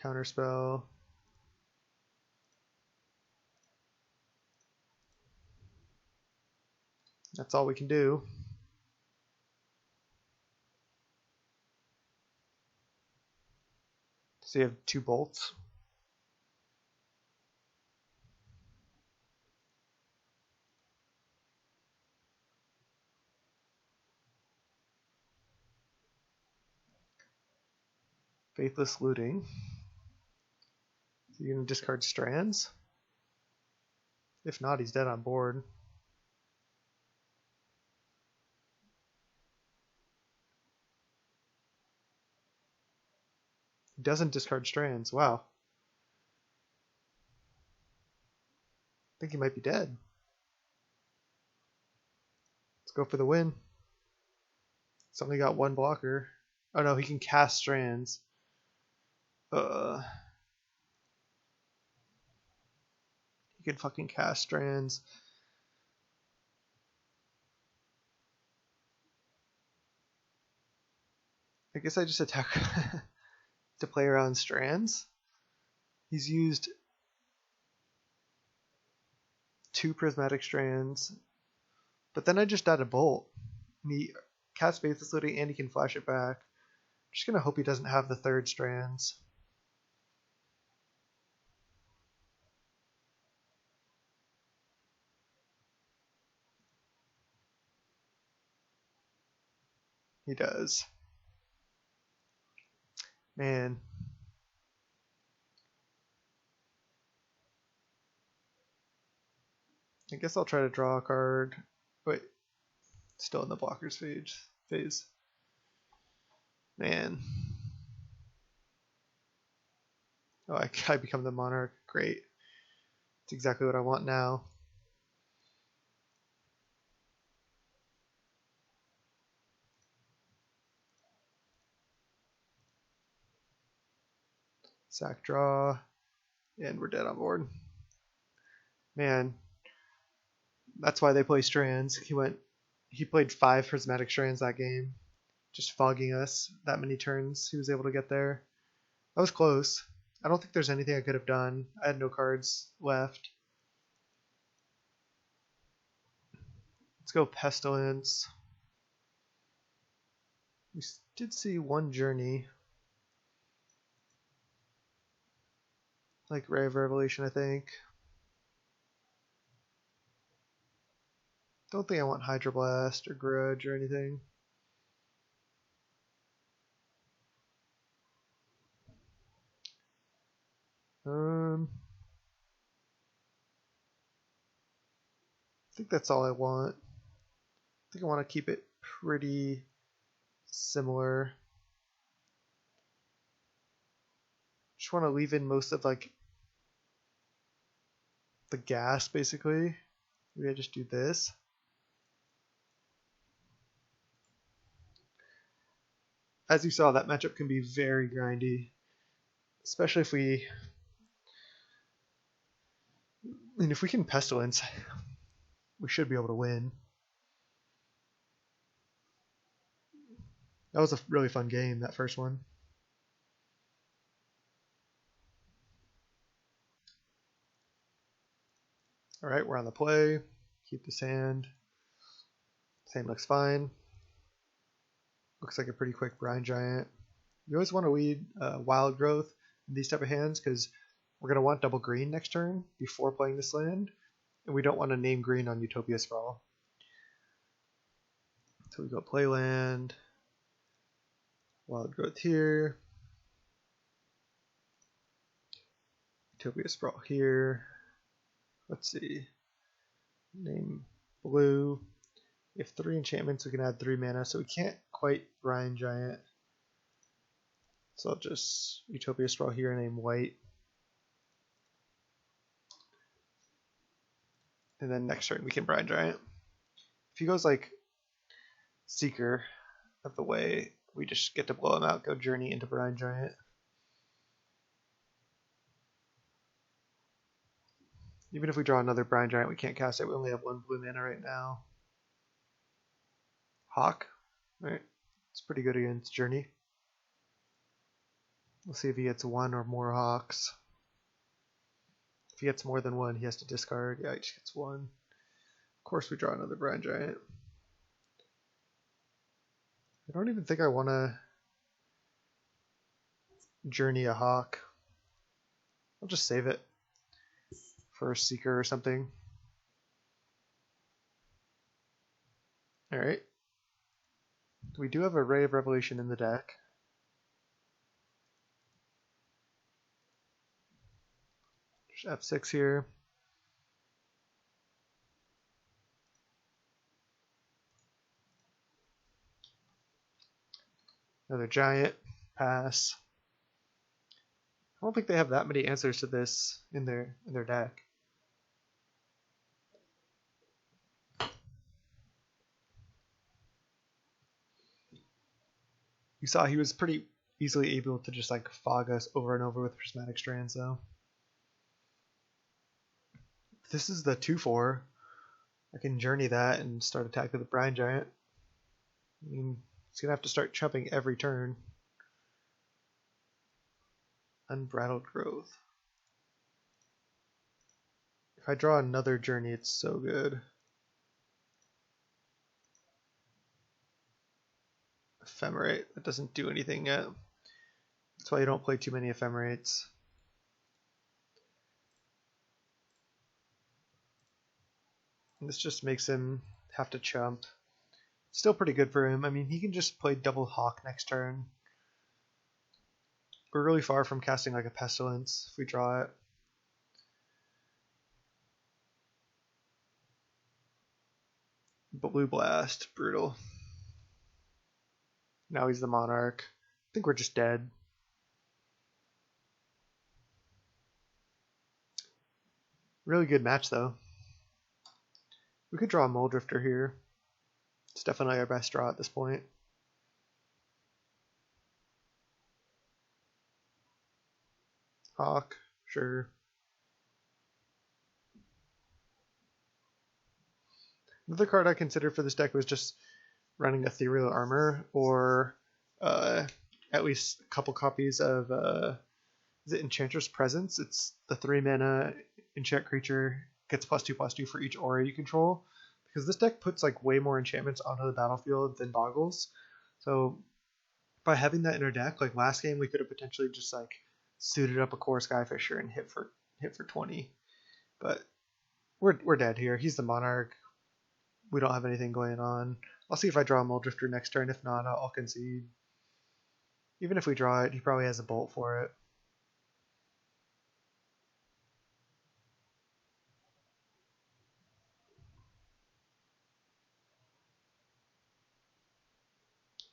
A: Counterspell. That's all we can do. So you have 2 bolts. Faithless Looting. So you're going to discard Strands? If not, he's dead on board. He doesn't discard Strands. Wow. I think he might be dead. Let's go for the win. It's only got 1 blocker. Oh no, he can cast Strands. He can fucking cast Strands. I guess I just attack to play around Strands. He's used 2 prismatic Strands, but then I just died a Bolt. And he casts Faithless Looting and he can flash it back. I'm just gonna hope he doesn't have the 3rd Strands. He does. Man. I guess I'll try to draw a card. Wait. Still in the blockers phase. Man. Oh, I become the monarch. Great. That's exactly what I want now. Sack draw. And we're dead on board. Man. That's why they play strands. He played 5 prismatic strands that game. Just fogging us that many turns. He was able to get there. That was close. I don't think there's anything I could have done. I had no cards left. Let's go Pestilence. We did see one journey. Like Ray of Revelation, I think. Don't think I want Hydroblast or Grudge or anything. I think that's all I want. I think I want to keep it pretty similar. Just want to leave in most of like the gas basically. Maybe I just do this. As you saw, that matchup can be very grindy, especially if we can Pestilence, we should be able to win. That was a really fun game, that first one. Alright, we're on the play. Keep this hand. Same looks fine. Looks like a pretty quick Brine Giant. You always want to lead Wild Growth in these type of hands because we're going to want double green next turn before playing this land. And we don't want to name green on Utopia Sprawl. So we go play land. Wild Growth here. Utopia Sprawl here. Let's see. Name blue. We have 3 enchantments, we can add 3 mana, so we can't quite Brine Giant. So I'll just Utopia Sprawl here and name white. And then next turn we can Brine Giant. If he goes like Seeker of the Way, we just get to blow him out, go Journey into Brine Giant. Even if we draw another Brine Giant, we can't cast it. We only have 1 blue mana right now. Hawk. Alright. It's pretty good against Journey. We'll see if he gets 1 or more Hawks. If he gets more than 1, he has to discard. Yeah, he just gets 1. Of course we draw another Brine Giant. I don't even think I want to Journey a Hawk. I'll just save it for a Seeker or something. Alright. We do have a Ray of Revelation in the deck. Just F6 here. Another Giant. Pass. I don't think they have that many answers to this in their deck. You saw he was pretty easily able to just like fog us over and over with Prismatic Strands though. If this is the 2/4, I can Journey that and start attacking the Brine Giant. I mean, he's gonna have to start chumping every turn. Unbridled Growth. If I draw another Journey, it's so good. Ephemerate. That doesn't do anything yet. That's why you don't play too many Ephemerates. And this just makes him have to chump. Still pretty good for him. I mean, he can just play double hawk next turn. We're really far from casting like a pestilence if we draw it. Blue blast, brutal. Now he's the monarch. I think we're just dead. Really good match though. We could draw a Mole Drifter here. It's definitely our best draw at this point. Hawk, sure. Another card I considered for this deck was just running Ethereal Armor, or at least a couple copies of is it Enchantress Presence? It's the 3-mana enchant creature, gets +2/+2 for each aura you control. Because this deck puts like way more enchantments onto the battlefield than boggles. So by having that in our deck, like last game we could have potentially just like suited up a Kor Skyfisher and hit for 20. But we're dead here. He's the monarch. We don't have anything going on. I'll see if I draw a Mole Drifter next turn. If not, I'll concede. Even if we draw it, he probably has a bolt for it.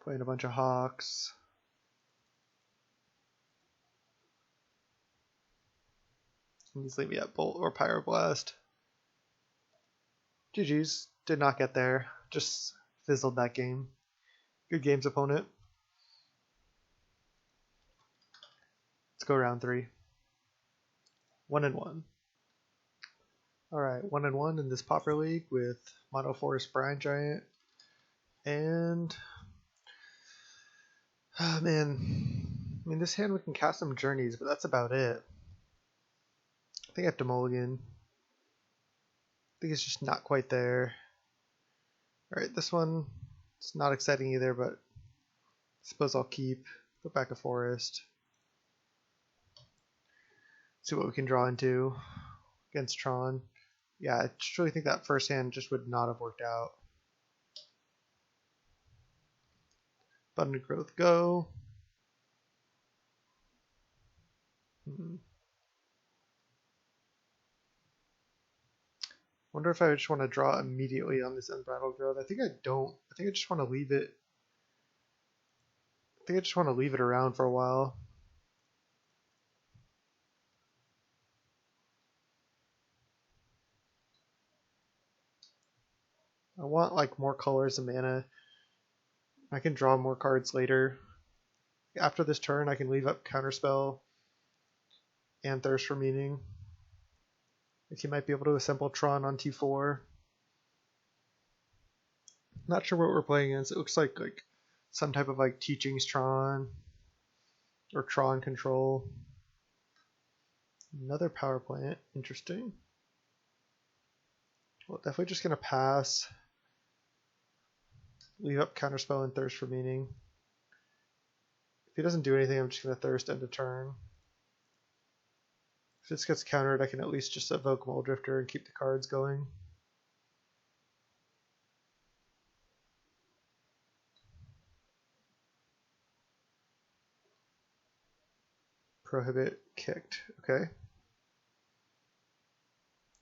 A: Playing a bunch of hawks. He's leaving me at bolt or pyroblast. GG's. Did not get there. Just fizzled that game. Good games, opponent. Let's go round 3. 1-1. Alright, 1-1 in this Pauper League with Mono Forest Brine Giant. And oh man. I mean, this hand we can cast some journeys, but that's about it. I think I have to mulligan. I think it's just not quite there. Alright, this one, it's not exciting either, but I suppose I'll keep. Go back a forest. See what we can draw into against Tron. Yeah, I just really think that first hand just would not have worked out. Unbridled Growth, go. Wonder if I just want to draw immediately on this Unbridled Growth. I think I don't. I think I just want to leave it. I think I just want to leave it around for a while. I want like more colors of mana. I can draw more cards later. After this turn, I can leave up Counterspell and Thirst for Meaning. Like he might be able to assemble Tron on T4. Not sure what we're playing against. It looks like some type of like Teachings Tron or Tron Control. Another power plant. Interesting. Well, definitely just gonna pass. Leave up Counterspell and Thirst for Meaning. If he doesn't do anything, I'm just gonna Thirst end of turn. If this gets countered, I can at least just evoke Mole Drifter and keep the cards going. Prohibit, kicked. Okay.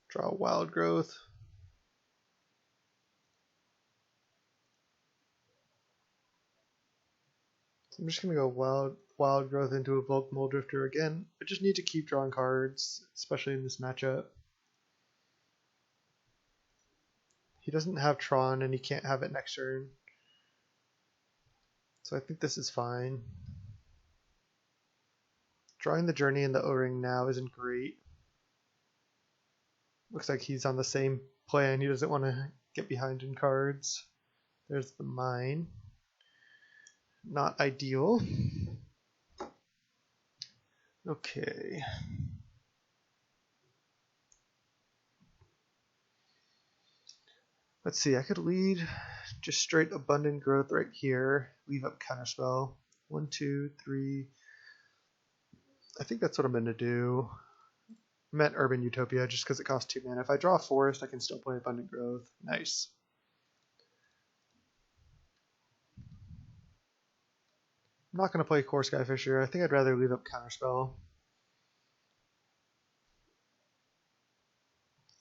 A: Draw Wild Growth. I'm just going to go Wild Growth into Evoke Mole Drifter again. I just need to keep drawing cards, especially in this matchup. He doesn't have Tron and he can't have it next turn. So I think this is fine. Drawing the Journey in the O-Ring now isn't great. Looks like he's on the same plan. He doesn't want to get behind in cards. There's the Mine. Not ideal. Okay. Let's see, I could lead just straight Abundant Growth right here. Leave up Counterspell. 1, 2, 3. I think that's what I'm going to do. I meant Urban Utopia just because it costs 2 mana. If I draw a forest, I can still play Abundant Growth. Nice. not going to play Kor Skyfisher. I think I'd rather leave up Counterspell.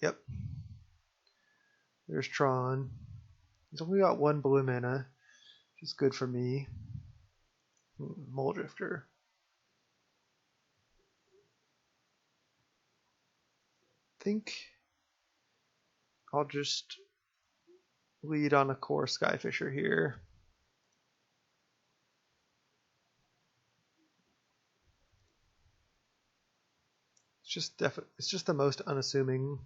A: Yep. There's Tron. He's only got 1 blue mana, which is good for me. Mole Drifter. I think I'll just lead on a Kor Skyfisher here. It's just the most unassuming.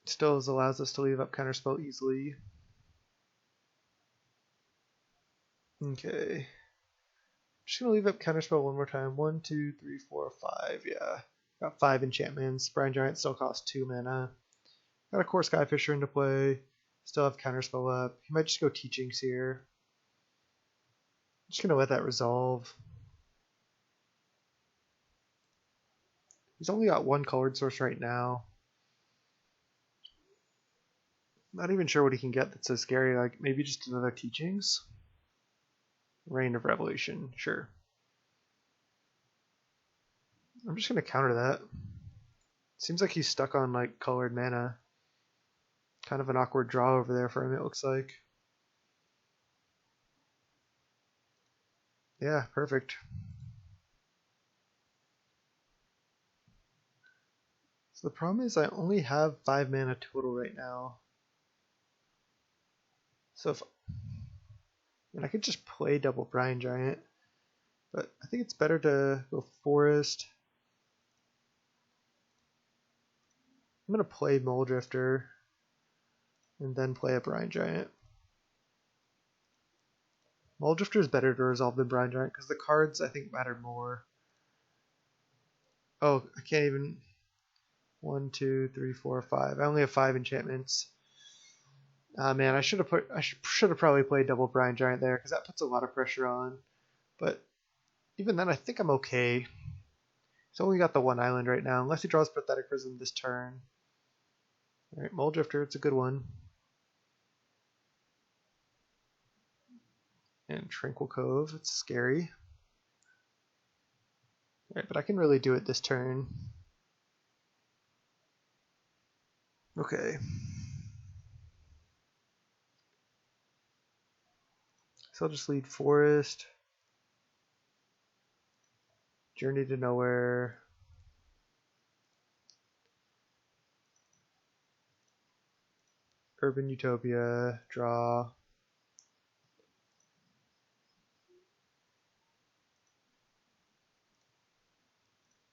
A: Still allows us to leave up Counterspell easily. Okay. Just gonna leave up Counterspell one more time. 1, 2, 3, 4, 5. Yeah. Got 5 enchantments. Brine Giant still costs 2 mana. Got a Kor Skyfisher into play. Still have Counterspell up. He might just go Teachings here. Just gonna let that resolve. He's only got 1 colored source right now. Not even sure what he can get that's so scary. Like maybe just another Teachings. Reign of Revelation, sure. I'm just gonna counter that. Seems like he's stuck on like colored mana. Kind of an awkward draw over there for him, it looks like. Yeah, perfect. So the problem is I only have 5 mana total right now. So if I could just play double Brine Giant, but I think it's better to go Forest. I'm going to play Mole Drifter and then play a Brine Giant. Mole Drifter is better to resolve than Brine Giant because the cards I think matter more. Oh, I can't even. 1, 2, 3, 4, 5. I only have 5 enchantments. Man, I should have probably played double Brine Giant there because that puts a lot of pressure on. But even then, I think I'm okay. He's only got the 1 island right now, unless he draws Pathetic Prism this turn. All right, Mole Drifter, it's a good one. And Tranquil Cove, it's scary. All right, but I can really do it this turn. Okay. So I'll just lead Forest. Journey to Nowhere. Urban Utopia. Draw.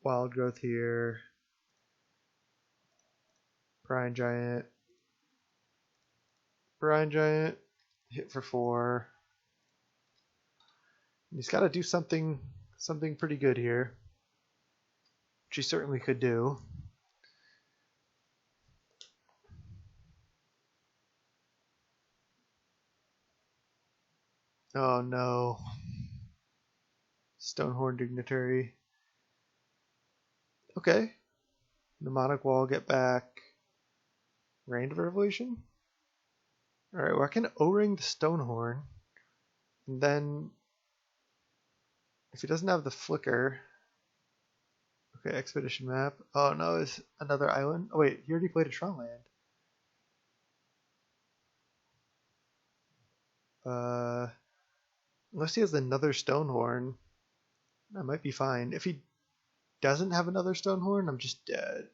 A: Wild Growth here. Brine Giant. Brine Giant. Hit for 4. And he's got to do something pretty good here. Which he certainly could do. Oh no. Stonehorn Dignitary. Okay. Mnemonic Wall, get back. Reign of Revelation? Alright, well I can O-ring the Stonehorn. And then, if he doesn't have the Flicker... Okay, Expedition Map. Oh no, it's another island? Oh wait, he already played a Tron land. Unless he has another Stonehorn, I might be fine. If he doesn't have another Stonehorn, I'm just dead.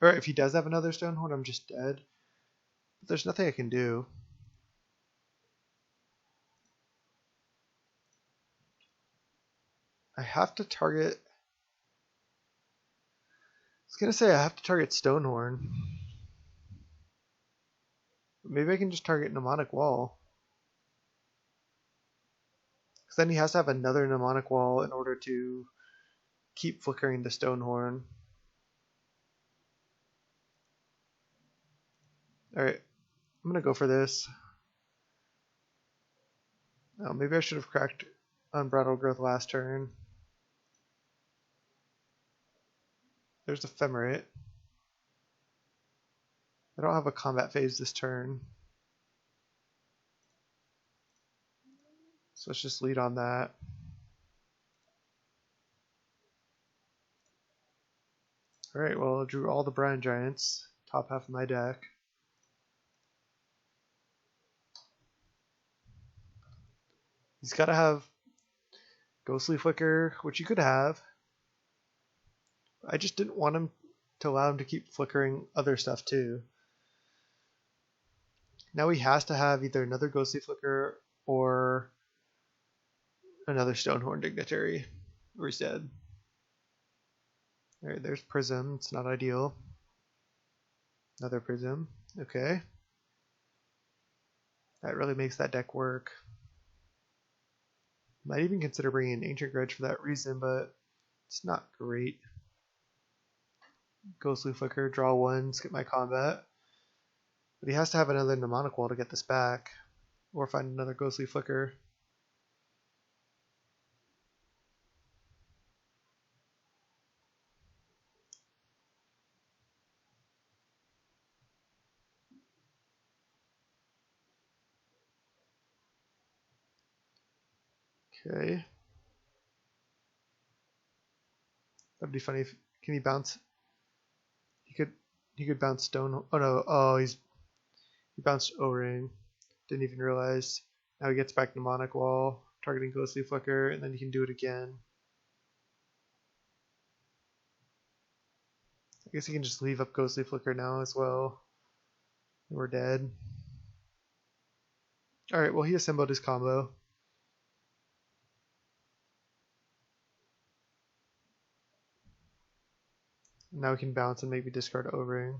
A: Or if he does have another Stonehorn, I'm just dead. But there's nothing I can do. I have to target... I was going to say I have to target Stonehorn. But maybe I can just target Mnemonic Wall. Because then he has to have another Mnemonic Wall in order to keep flickering the Stonehorn. Alright, I'm going to go for this. Oh, maybe I should have cracked Unbridled Growth last turn. There's Ephemerate. I don't have a combat phase this turn. So let's just lead on that. Alright, well I drew all the Brine Giants, top half of my deck. He's got to have Ghostly Flicker, which you could have. I just didn't want him to allow him to keep flickering other stuff too. Now he has to have either another Ghostly Flicker or another Stonehorn Dignitary, or he's dead. Alright, there's Prism. It's not ideal. Another Prism. Okay. That really makes that deck work. Might even consider bringing an Ancient Grudge for that reason, but it's not great. Ghostly Flicker, draw one, skip my combat. But he has to have another Mnemonic Wall to get this back, or find another Ghostly Flicker. Okay. That'd be funny if can he bounce? He could bounce Stone. Oh no! Oh, he bounced O-Ring. Didn't even realize. Now he gets back Mnemonic Wall, targeting Ghostly Flicker, and then he can do it again. I guess he can just leave up Ghostly Flicker now as well. We're dead. Alright, well he assembled his combo. Now we can bounce and maybe discard O-Ring.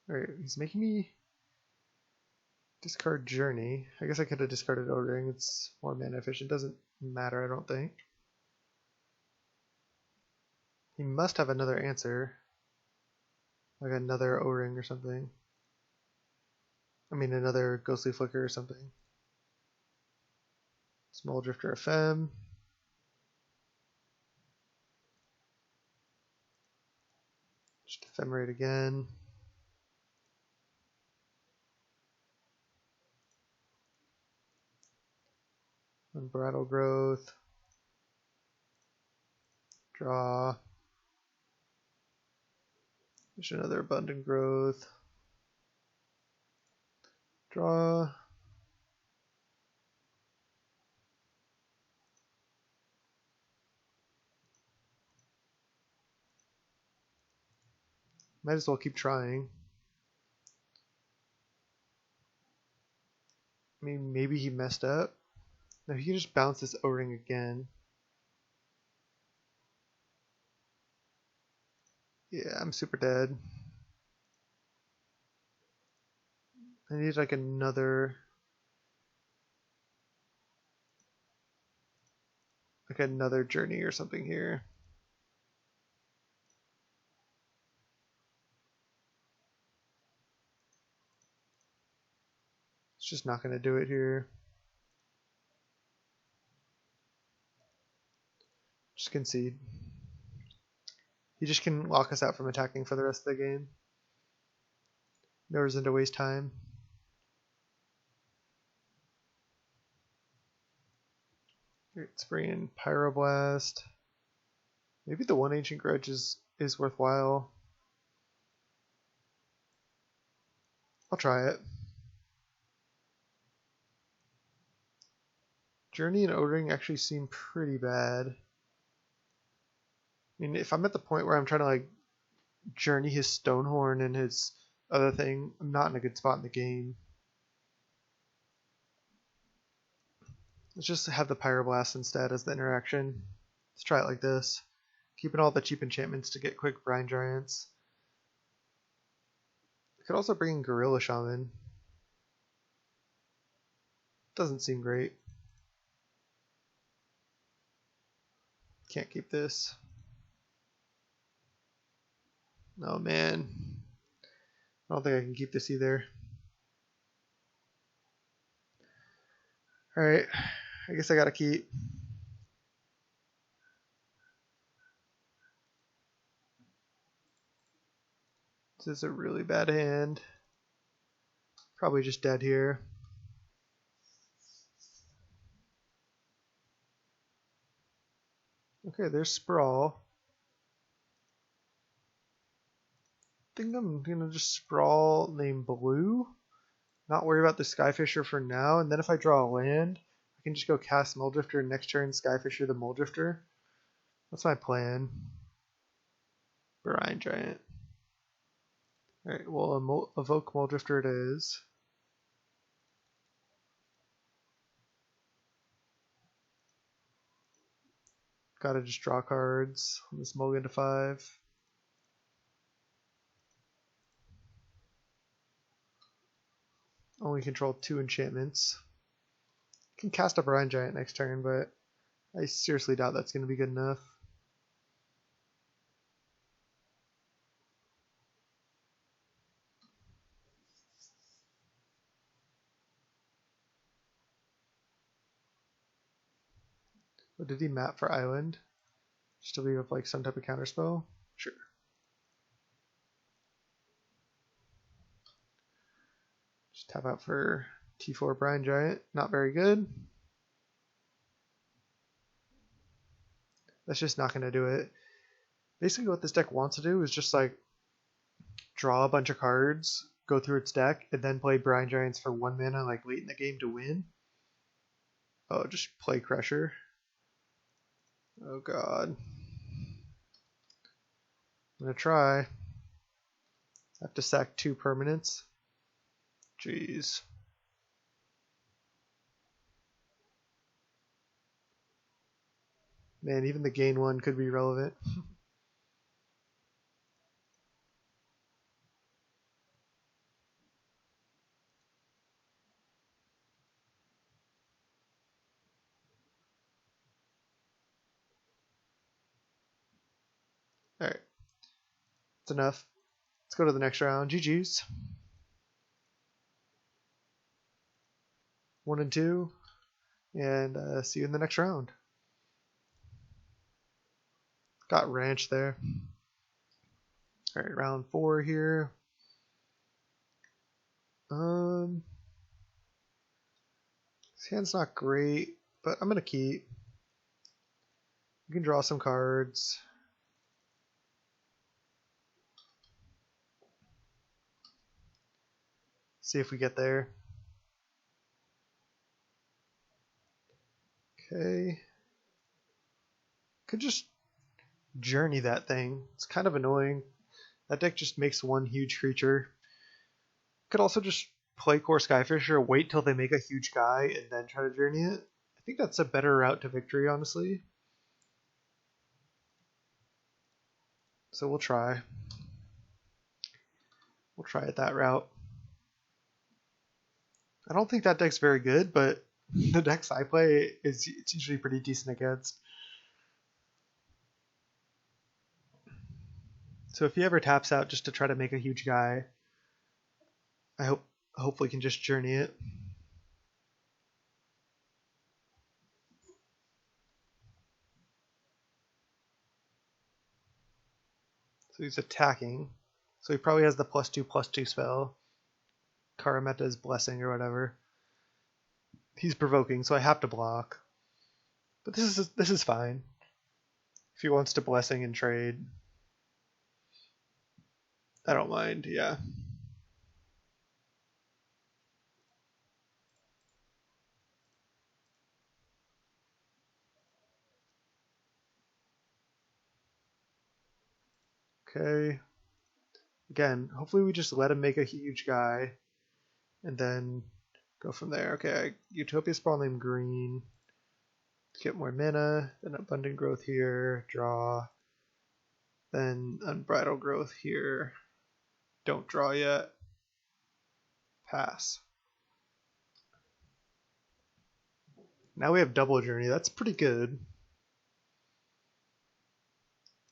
A: Alright, he's making me discard Journey. I guess I could have discarded O-Ring. It's more mana efficient. Doesn't matter, I don't think. He must have another answer. Like another O-Ring or something. I mean another Ghostly Flicker or something. Small Drifter Ephem. Just Ephemerate again. Unbridled Growth. Draw. There's another Abundant Growth. Draw. Might as well keep trying. I mean, maybe he messed up. No, he can just bounce this O-Ring again. Yeah, I'm super dead. I need like another journey or something here. It's just not going to do it here. Just concede. He just can lock us out from attacking for the rest of the game. No reason to waste time. Let's bring in Pyroblast. Maybe the one Ancient Grudge is worthwhile. I'll try it. Journey and O-Ring actually seem pretty bad. I mean, if I'm at the point where I'm trying to like journey his Stonehorn and his other thing, I'm not in a good spot in the game. Let's just have the Pyroblast instead as the interaction. Let's try it like this. Keeping all the cheap enchantments to get quick Brine Giants. I could also bring in Gorilla Shaman. Doesn't seem great. Can't keep this. Oh man. I don't think I can keep this either. Alright. I guess I gotta keep. This is a really bad hand. Probably just dead here. Okay, there's Sprawl. I think I'm gonna just Sprawl name Blue. Not worry about the Skyfisher for now, and then if I draw a land, I can just go cast Muldrifter and next turn Skyfisher the Muldrifter. That's my plan. Brine Giant. Alright, well, evoke Muldrifter it is. Gotta just draw cards on this mulligan to 5. Only control 2 enchantments. Can cast a Brine Giant next turn, but I seriously doubt that's going to be good enough. What did he map for Island? Just to leave up like some type of counterspell? Sure. Just tap out for T4 Brine Giant. Not very good. That's just not going to do it. Basically what this deck wants to do is just like draw a bunch of cards, go through its deck, and then play Brine Giants for 1 mana like late in the game to win. Oh, just play Crusher. Oh god. I'm gonna try. I have to sack 2 permanents. Jeez. Man, even the gain 1 could be relevant. Alright. That's enough. Let's go to the next round. GG's. 1 and 2. And see you in the next round. Got Ranch there. Alright, round 4 here. This hand's not great, but I'm gonna keep. We can draw some cards. See if we get there. Okay. Could just journey that thing. It's kind of annoying. That deck just makes 1 huge creature. Could also just play Kor Skyfisher, wait till they make a huge guy, and then try to journey it. I think that's a better route to victory, honestly. So we'll try. We'll try it that route. I don't think that deck's very good, but the decks I play it's usually pretty decent against. So if he ever taps out just to try to make a huge guy, I hopefully can just journey it. So he's attacking. So he probably has the +2/+2 spell. Karameta's Blessing or whatever. He's provoking, so I have to block. But this is fine. If he wants to Blessing and trade, I don't mind, yeah. Okay. Again, hopefully we just let him make a huge guy and then go from there. Okay, Utopia Sprawl named green. Get more mana, then Abundant Growth here, draw, then Unbridled Growth here. Don't draw yet. Pass. Now we have double journey. That's pretty good.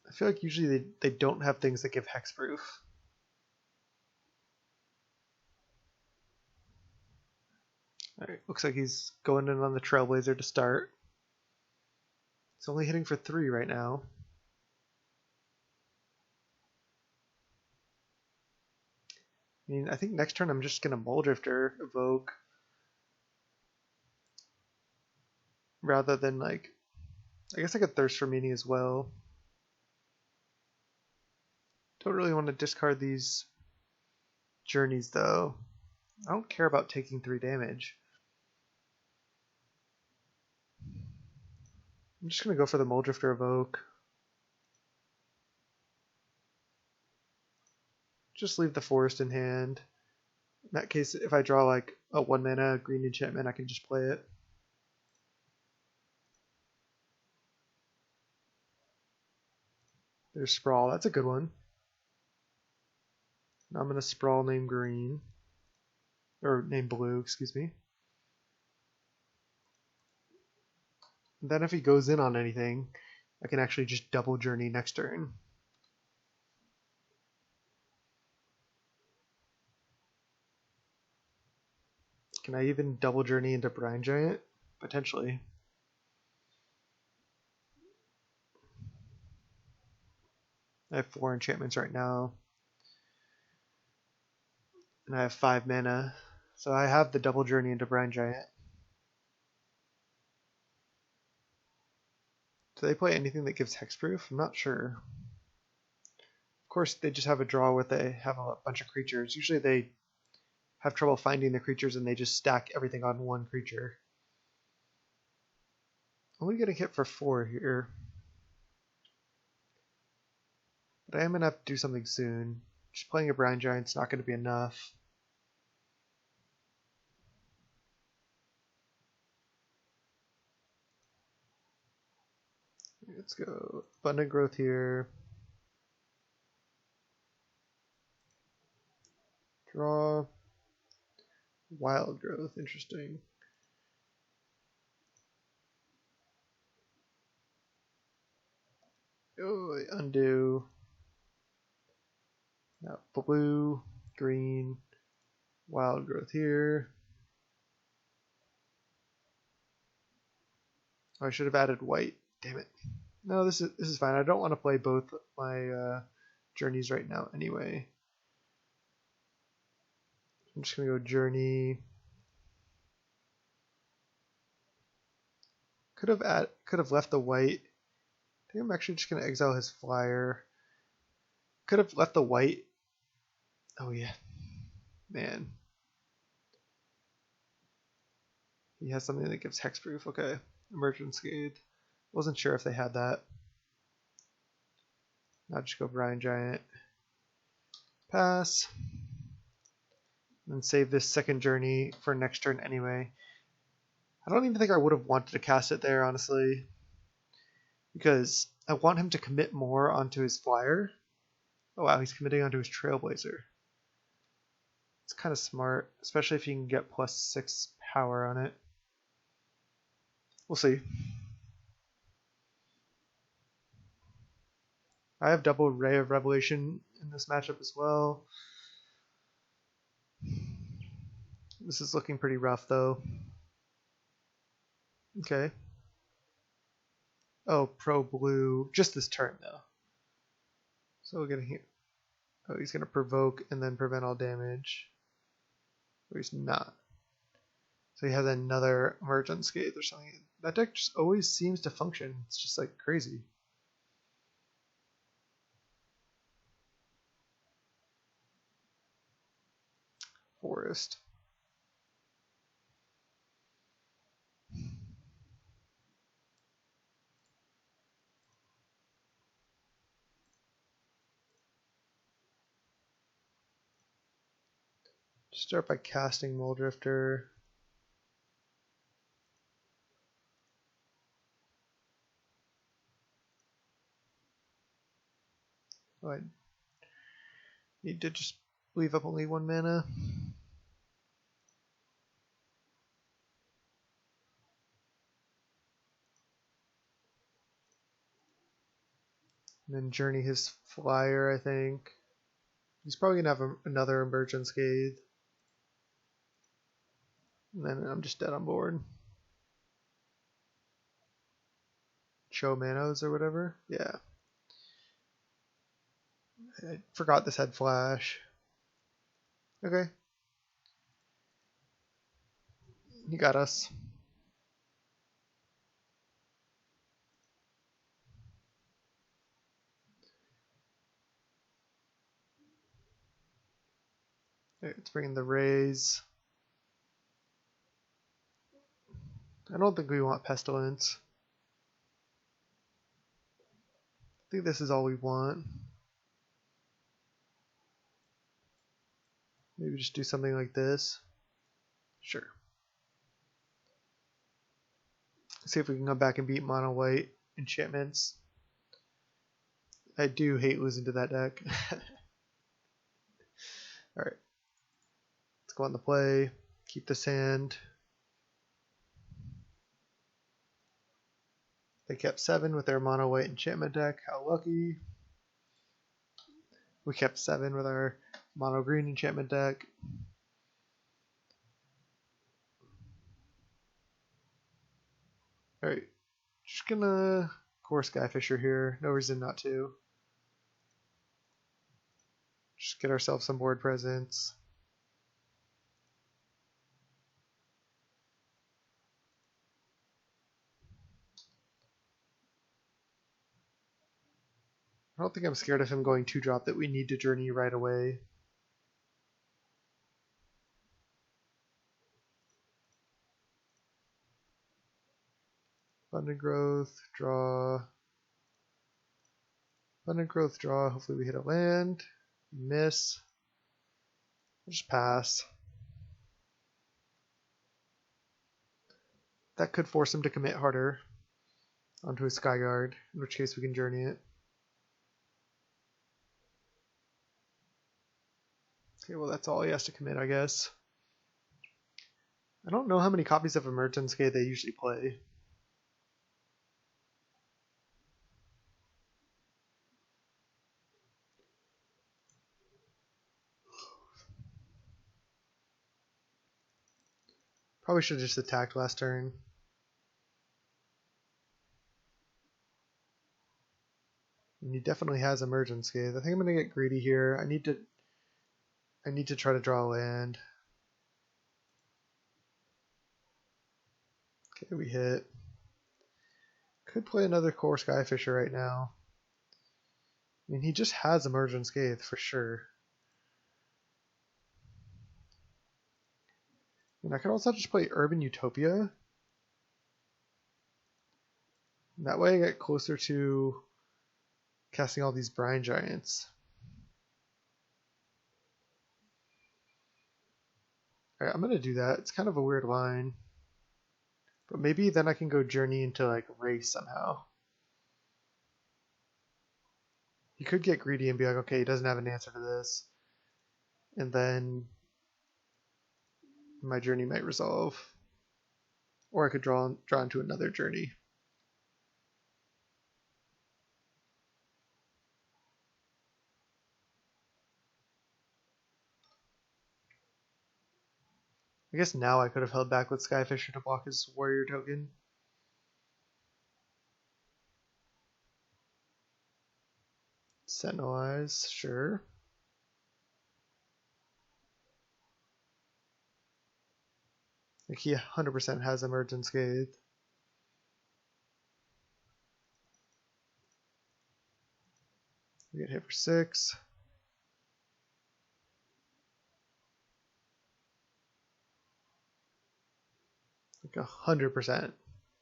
A: I feel like usually they don't have things that give hexproof. Alright, looks like he's going in on the Trailblazer to start. He's only hitting for 3 right now. I mean, I think next turn I'm just gonna Muldrifter, evoke, rather than like, I guess I could Thirst for Meaning as well. Don't really want to discard these journeys though. I don't care about taking 3 damage. I'm just gonna go for the Muldrifter evoke. Just leave the forest in hand. In that case, if I draw like a 1 mana green enchantment, I can just play it. There's Sprawl, that's a good one. Now I'm gonna Sprawl name green. Or name blue, excuse me. And then if he goes in on anything, I can actually just double journey next turn. Can I even double journey into Brine Giant? Potentially. I have 4 enchantments right now. And I have 5 mana. So I have the double journey into Brine Giant. Do they play anything that gives hexproof? I'm not sure. Of course, they just have a draw where they have a bunch of creatures. Usually they have trouble finding the creatures and they just stack everything on one creature. Only getting hit for 4 here. But I am going to have to do something soon. Just playing a Brine Giant's not going to be enough. Let's go Abundant Growth here. Draw. Wild Growth, interesting. Oh, undo. Now blue, green, Wild Growth here. Oh, I should have added white. Damn it. No, this is fine. I don't want to play both my journeys right now anyway. I'm just gonna go journey. Could have left the white. I think I'm actually just gonna exile his flyer. Could have left the white. Oh yeah, man. He has something that gives hexproof. Okay, Emergent Scathe. Wasn't sure if they had that. Now just go Brine Giant. Pass. And save this second journey for next turn anyway. I don't even think I would have wanted to cast it there, honestly. Because I want him to commit more onto his flyer. Oh wow, he's committing onto his Trailblazer. It's kind of smart, especially if you can get +6 power on it. We'll see. I have double Ray of Revelation in this matchup as well. This is looking pretty rough though. Okay. Oh, pro blue. Just this turn though. So we're gonna here. Oh, he's gonna provoke and then prevent all damage. Or he's not. So he has another Emerge Unscathed or something. That deck just always seems to function. It's just like crazy. Forest. Start by casting Muldrifter. Oh, I need to just leave up only 1 mana. And then journey his flyer, I think. He's probably going to have another Emerge Unscathed. And then I'm just dead on board. Show Manos or whatever. Yeah. I forgot this had flash. Okay. You got us. Okay, let's bring in the rays. I don't think we want pestilence. I think this is all we want. Maybe just do something like this. Sure. See if we can come back and beat mono white enchantments. I do hate losing to that deck. Alright. Let's go on the play. Keep this hand. They kept 7 with their mono white enchantment deck. How lucky. We kept 7 with our mono green enchantment deck. Alright. Just gonna Kor Skyfisher here. No reason not to. Just get ourselves some board presence. I don't think I'm scared of him going 2-drop that we need to journey right away. Abundant growth, draw. Abundant growth, draw. Hopefully we hit a land. Miss. We'll just pass. That could force him to commit harder onto his Skyguard, in which case we can journey it. Okay, well that's all he has to commit, I guess. I don't know how many copies of Emergence Gate they usually play. Probably should have just attacked last turn. And he definitely has Emergence Gate. I think I'm gonna get greedy here. I need to try to draw a land. Okay, we hit. Could play another Kor Skyfisher right now. I mean, he just has Emergence Gate for sure. And I could also just play Urban Utopia. And that way I get closer to casting all these Brine Giants. Alright, I'm gonna do that. It's kind of a weird line. But maybe then I can go journey into like race somehow. You could get greedy and be like, okay, he doesn't have an answer to this. And then my journey might resolve. Or I could draw into another journey. I guess now I could have held back with Skyfisher to block his warrior token. Sentinel Eyes, sure. Like he 100% has Emergence Gate. We get hit for 6. Like 100%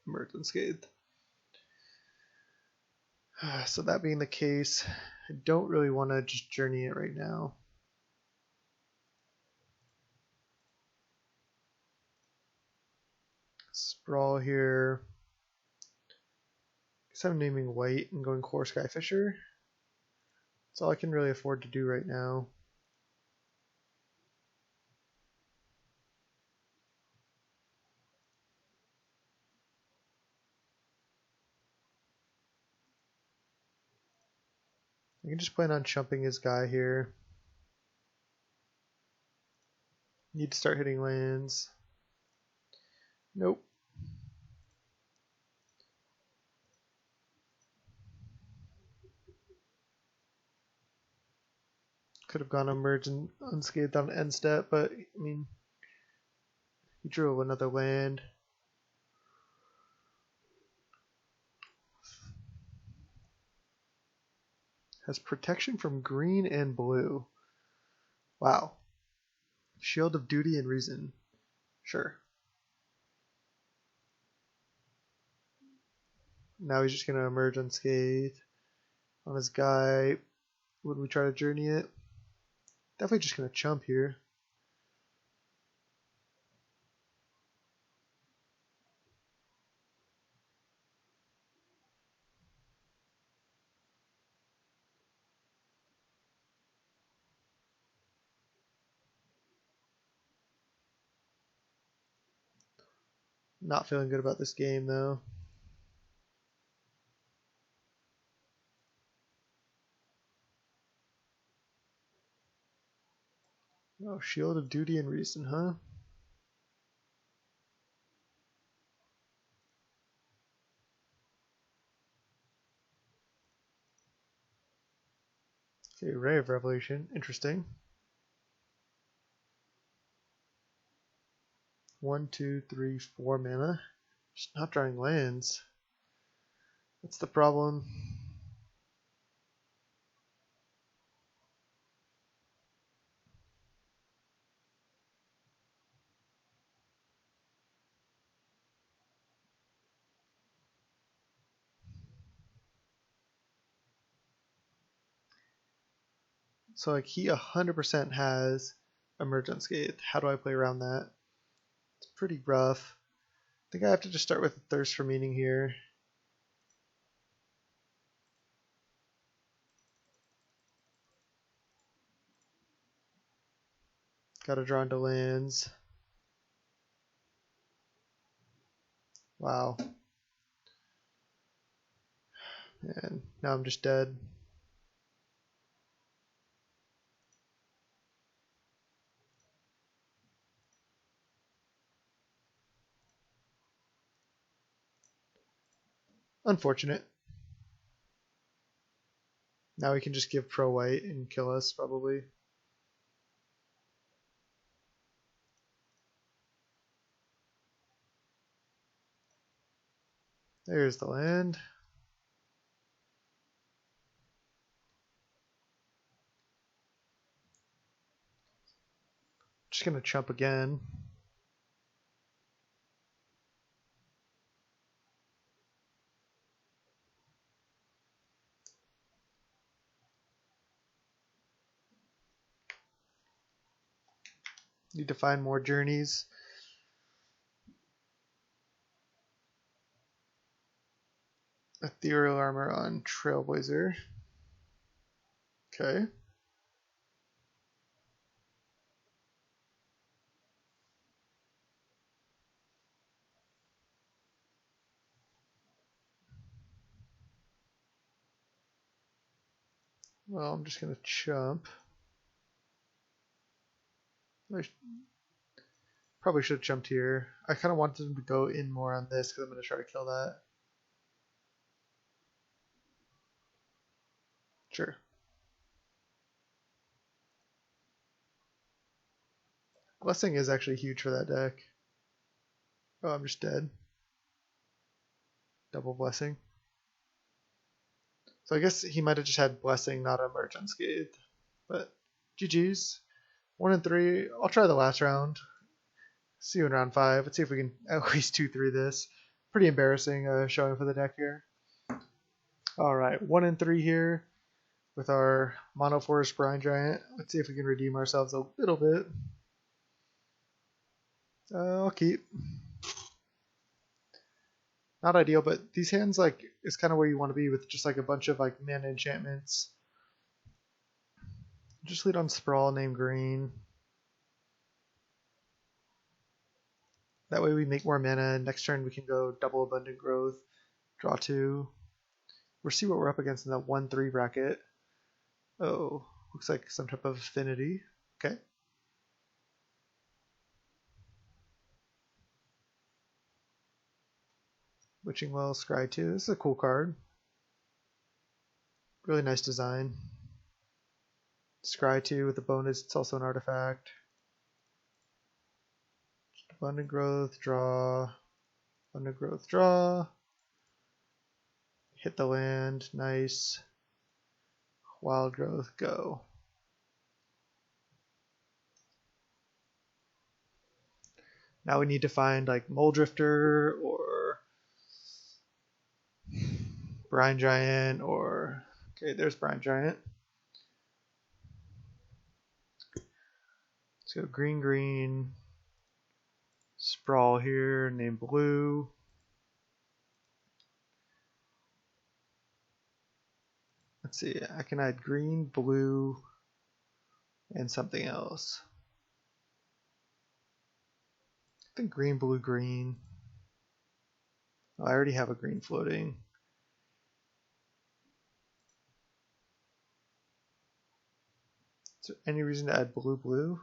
A: Emergence Gate. So that being the case, I don't really want to just journey it right now. Sprawl here. Guess I'm naming white and going Kor Skyfisher. That's all I can really afford to do right now. I can just plan on chumping his guy here. Need to start hitting lands. Nope. Could have gone emergent unscathed on end step, but I mean, he drew another land. Has protection from green and blue. Wow. Shield of Duty and Reason. Sure. Now he's just going to emerge unscathed on his guy. Would we try to journey it? Definitely just going to chump here. Not feeling good about this game though. Oh, Shield of Duty and Reason, huh? Okay, Ray of Revelation. Interesting. 1, 2, 3, 4 mana. Just not drawing lands. That's the problem. So like he 100% has Emerge Unscathed. How do I play around that? It's pretty rough. I think I have to just start with a Thirst for Meaning here. Gotta draw into lands. Wow. And now I'm just dead. Unfortunate. Now we can just give Pro White and kill us, probably. There's the land. Just gonna chump again. Need to find more journeys. Ethereal Armor on Trailblazer. Okay. Well, I'm just gonna chump. I probably should have jumped here. I kind of wanted him to go in more on this because I'm going to try to kill that. Sure. Blessing is actually huge for that deck. Oh, I'm just dead. Double Blessing. So I guess he might have just had Blessing, not Emerge Unscathed. But GG's. 1 and 3. I'll try the last round. See you in round 5. Let's see if we can at least 2-3 this. Pretty embarrassing showing for the deck here. Alright, 1 and 3 here with our Mono Forest Brine Giant. Let's see if we can redeem ourselves a little bit. I'll keep. Not ideal, but these hands like is kind of where you want to be with just like a bunch of like mana enchantments. Just lead on Sprawl, name green. That way we make more mana. Next turn we can go double Abundant Growth, draw 2. We'll see what we're up against in that 1-3 bracket. Oh, looks like some type of affinity. Okay. Witching Well, Scry 2. This is a cool card. Really nice design. Scry 2 with the bonus, it's also an artifact. Abundant Growth, draw. Abundant Growth, draw. Hit the land, nice. Wild Growth, go. Now we need to find like Mole Drifter or Brine Giant or... Okay, there's Brine Giant. Let's go green, green. Sprawl here, name blue. Let's see, I can add green, blue, and something else. I think green, blue, green. Oh, I already have a green floating. Is there any reason to add blue, blue?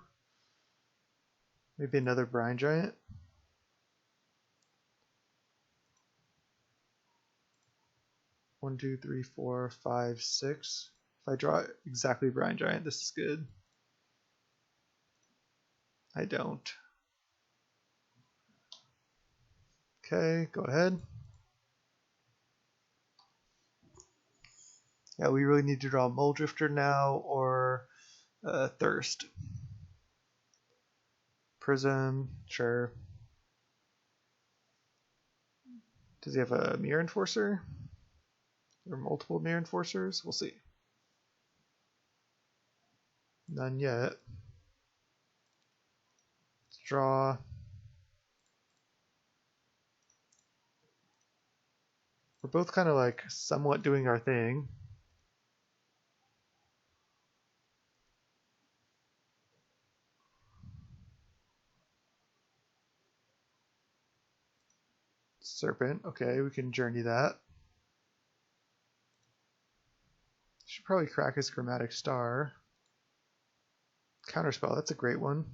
A: Maybe another Brine Giant? One, two, three, four, five, six. If I draw exactly Brine Giant, this is good. I don't. Okay, go ahead. Yeah, we really need to draw Mole Drifter now or Thirst. Prism, sure. Does he have a Mirror Enforcer? Or multiple Mirror Enforcers? We'll see. None yet. Let's draw. We're both kind of like somewhat doing our thing. Serpent, okay, we can journey that. Should probably crack his Chromatic Star. Counterspell, that's a great one.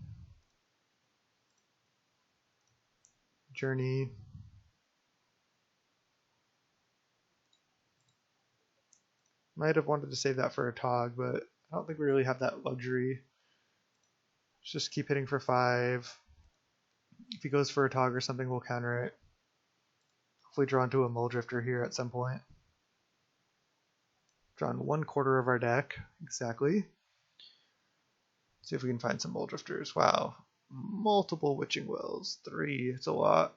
A: Journey. Might have wanted to save that for a Tog, but I don't think we really have that luxury. Let's just keep hitting for 5. If he goes for a Tog or something, we'll counter it. Hopefully draw into a Mole Drifter here at some point. Drawn 1/4 of our deck, exactly. See if we can find some Mole Drifters. Wow, multiple Witching Wells. 3, it's a lot.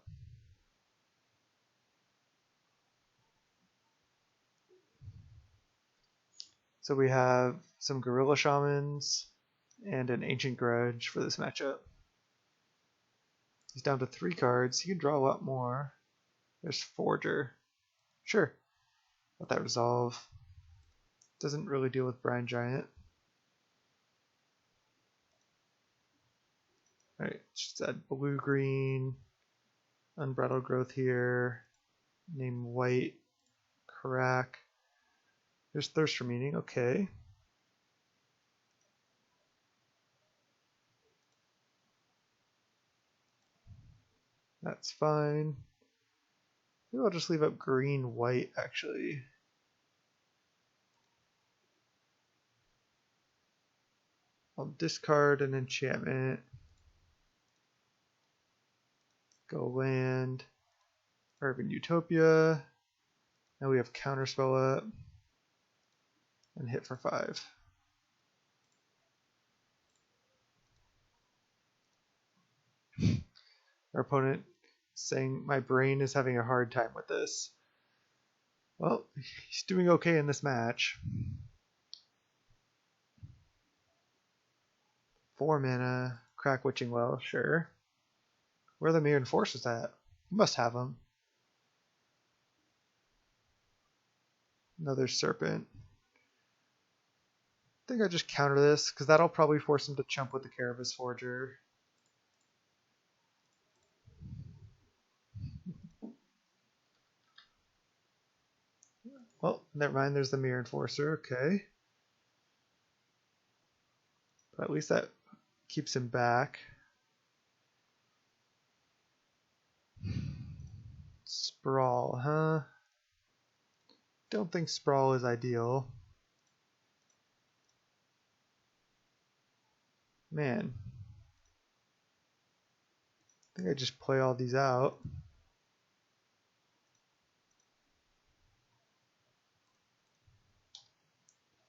A: So we have some Gorilla Shamans and an Ancient Grudge for this matchup. He's down to 3 cards. He can draw a lot more. There's Forger. Sure. Let that resolve. Doesn't really deal with Brine Giant. Alright, just add blue, green, Unbridled Growth here. Name white, crack. There's Thirst for Meaning, okay. That's fine. Maybe I'll just leave up green, white, actually. I'll discard an enchantment. Go land. Urban Utopia. Now we have Counterspell up. And hit for 5. Our opponent saying my brain is having a hard time with this. Well, he's doing okay in this match. 4 mana, crack Witching Well, sure. Where are the Mirror Enforcers at? You must have them. Another Serpent. I think I just counter this, because that'll probably force him to chump with the Carapace Forger. Well, never mind, there's the Mirror Enforcer, okay. But at least that keeps him back. Sprawl, huh? Don't think Sprawl is ideal. Man. I think I just play all these out.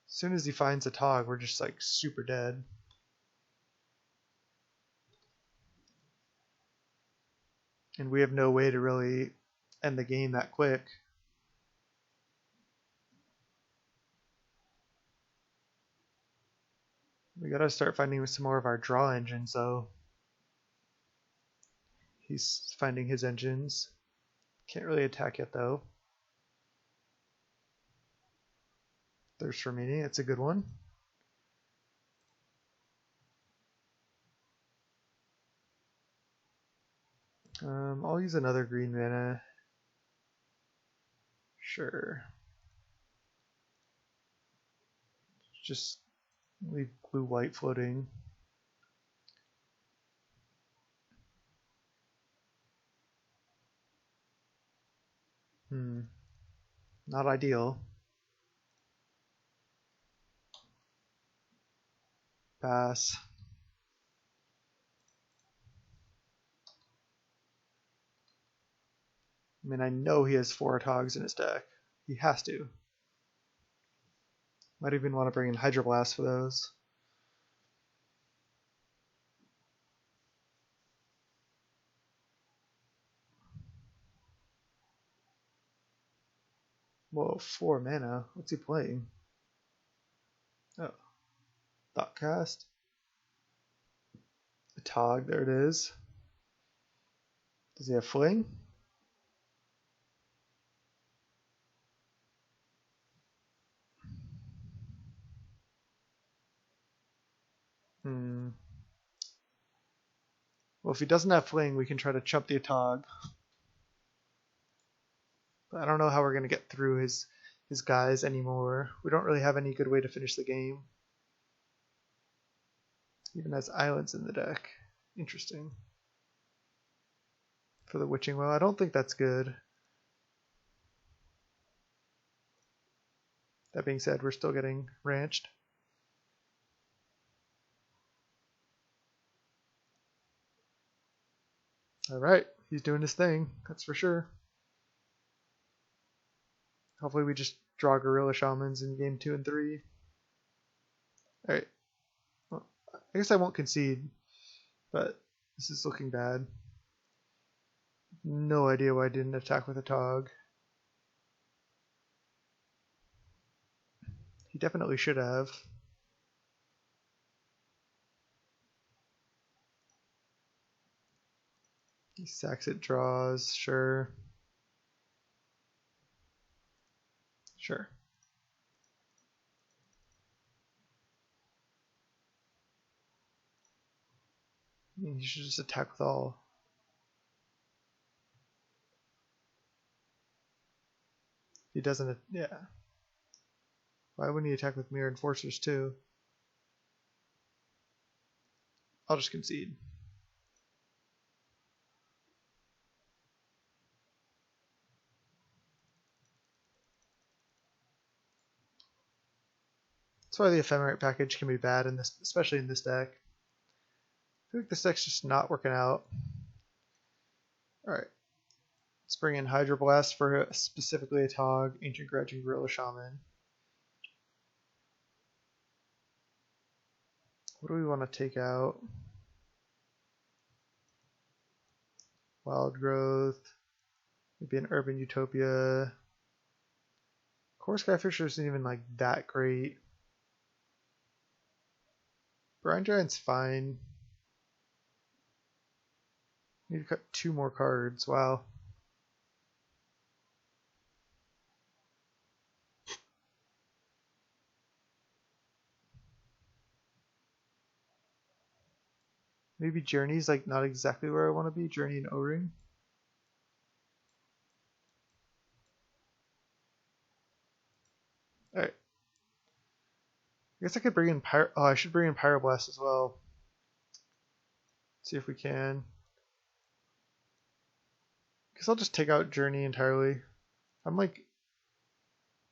A: As soon as he finds a Tog, we're just like super dead. And we have no way to really end the game that quick. We gotta start finding some more of our draw engines though. He's finding his engines. Can't really attack yet though. Thirst for Meaning, that's a good one. I'll use another green mana. Sure. Just leave blue-white floating. Not ideal. Pass. I mean, I know he has 4 Togs in his deck. He has to. Might even want to bring in Hydroblast for those. Whoa, 4 mana. What's he playing? Oh. Thoughtcast. A Tog, there it is. Does he have Fling? Well, if he doesn't have Fling, we can try to chump the Tog. But I don't know how we're going to get through his guys anymore. We don't really have any good way to finish the game. Even has islands in the deck. Interesting. For the Witching Well, I don't think that's good. That being said, we're still getting ranched. Alright, he's doing his thing, that's for sure. Hopefully we just draw Gorilla Shamans in game 2 and 3. Alright. Well, I guess I won't concede, but this is looking bad. No idea why I didn't attack with a Tog. He definitely should have. He sacks it, draws, sure. Sure. I mean, he should just attack with all. He doesn't, yeah. Why wouldn't he attack with Mirror Enforcers too? I'll just concede. That's why the Ephemerate package can be bad in this, especially in this deck. I feel like this deck's just not working out. Alright. Let's bring in Hydroblast for specifically a Tog, Ancient Grudge, and Gorilla Shaman. What do we want to take out? Wild Growth. Maybe an Urban Utopia. Kor Skyfisher isn't even like that great. Brine Giant's fine. Need to cut 2 more cards. Wow. Maybe Journey's like not exactly where I want to be. Journey and O-Ring. Alright. I guess I could bring in I should bring in Pyroblast as well. See if we can. Guess I'll just take out Journey entirely. I'm like,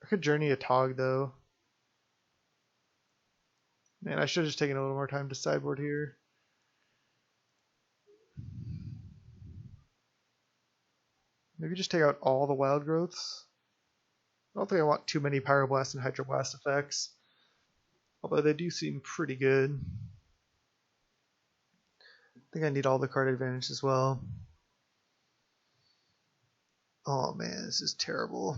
A: I could Journey a Tog though. Man, I should have just taken a little more time to sideboard here. Maybe just take out all the wild growths. I don't think I want too many Pyroblast and Hydroblast effects. Although they do seem pretty good. I think I need all the card advantage as well. Oh man, this is terrible.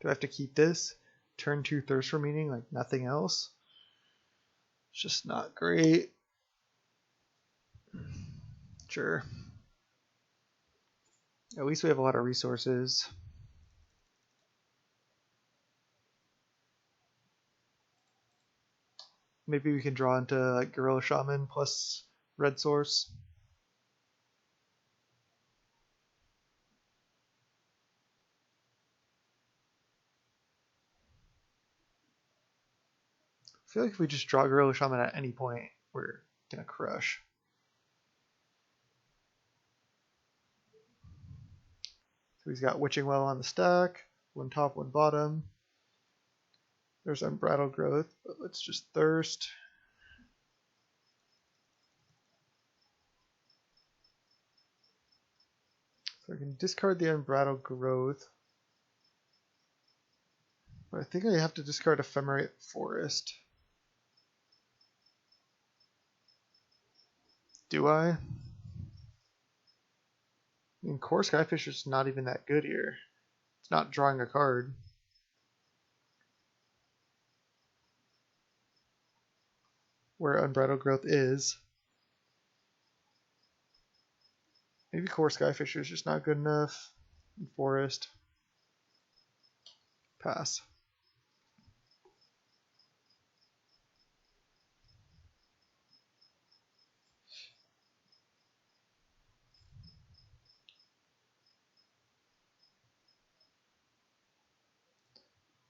A: Do I have to keep this? Turn 2 Thirst for Meaning like nothing else? It's just not great. Sure. At least we have a lot of resources. Maybe we can draw into like Gorilla Shaman plus Red Source. I feel like if we just draw Gorilla Shaman at any point, we're gonna crush. So he's got Witching Well on the stack, one top, one bottom. There's Unbridled Growth, but let's just Thirst. So I can discard the Unbridled Growth. But I think I have to discard Ephemerate Forest. Do I? I mean, Kor Skyfisher's not even that good here. It's not drawing a card. Where Unbridled Growth is. Maybe Kor Skyfisher is just not good enough. Forest. Pass.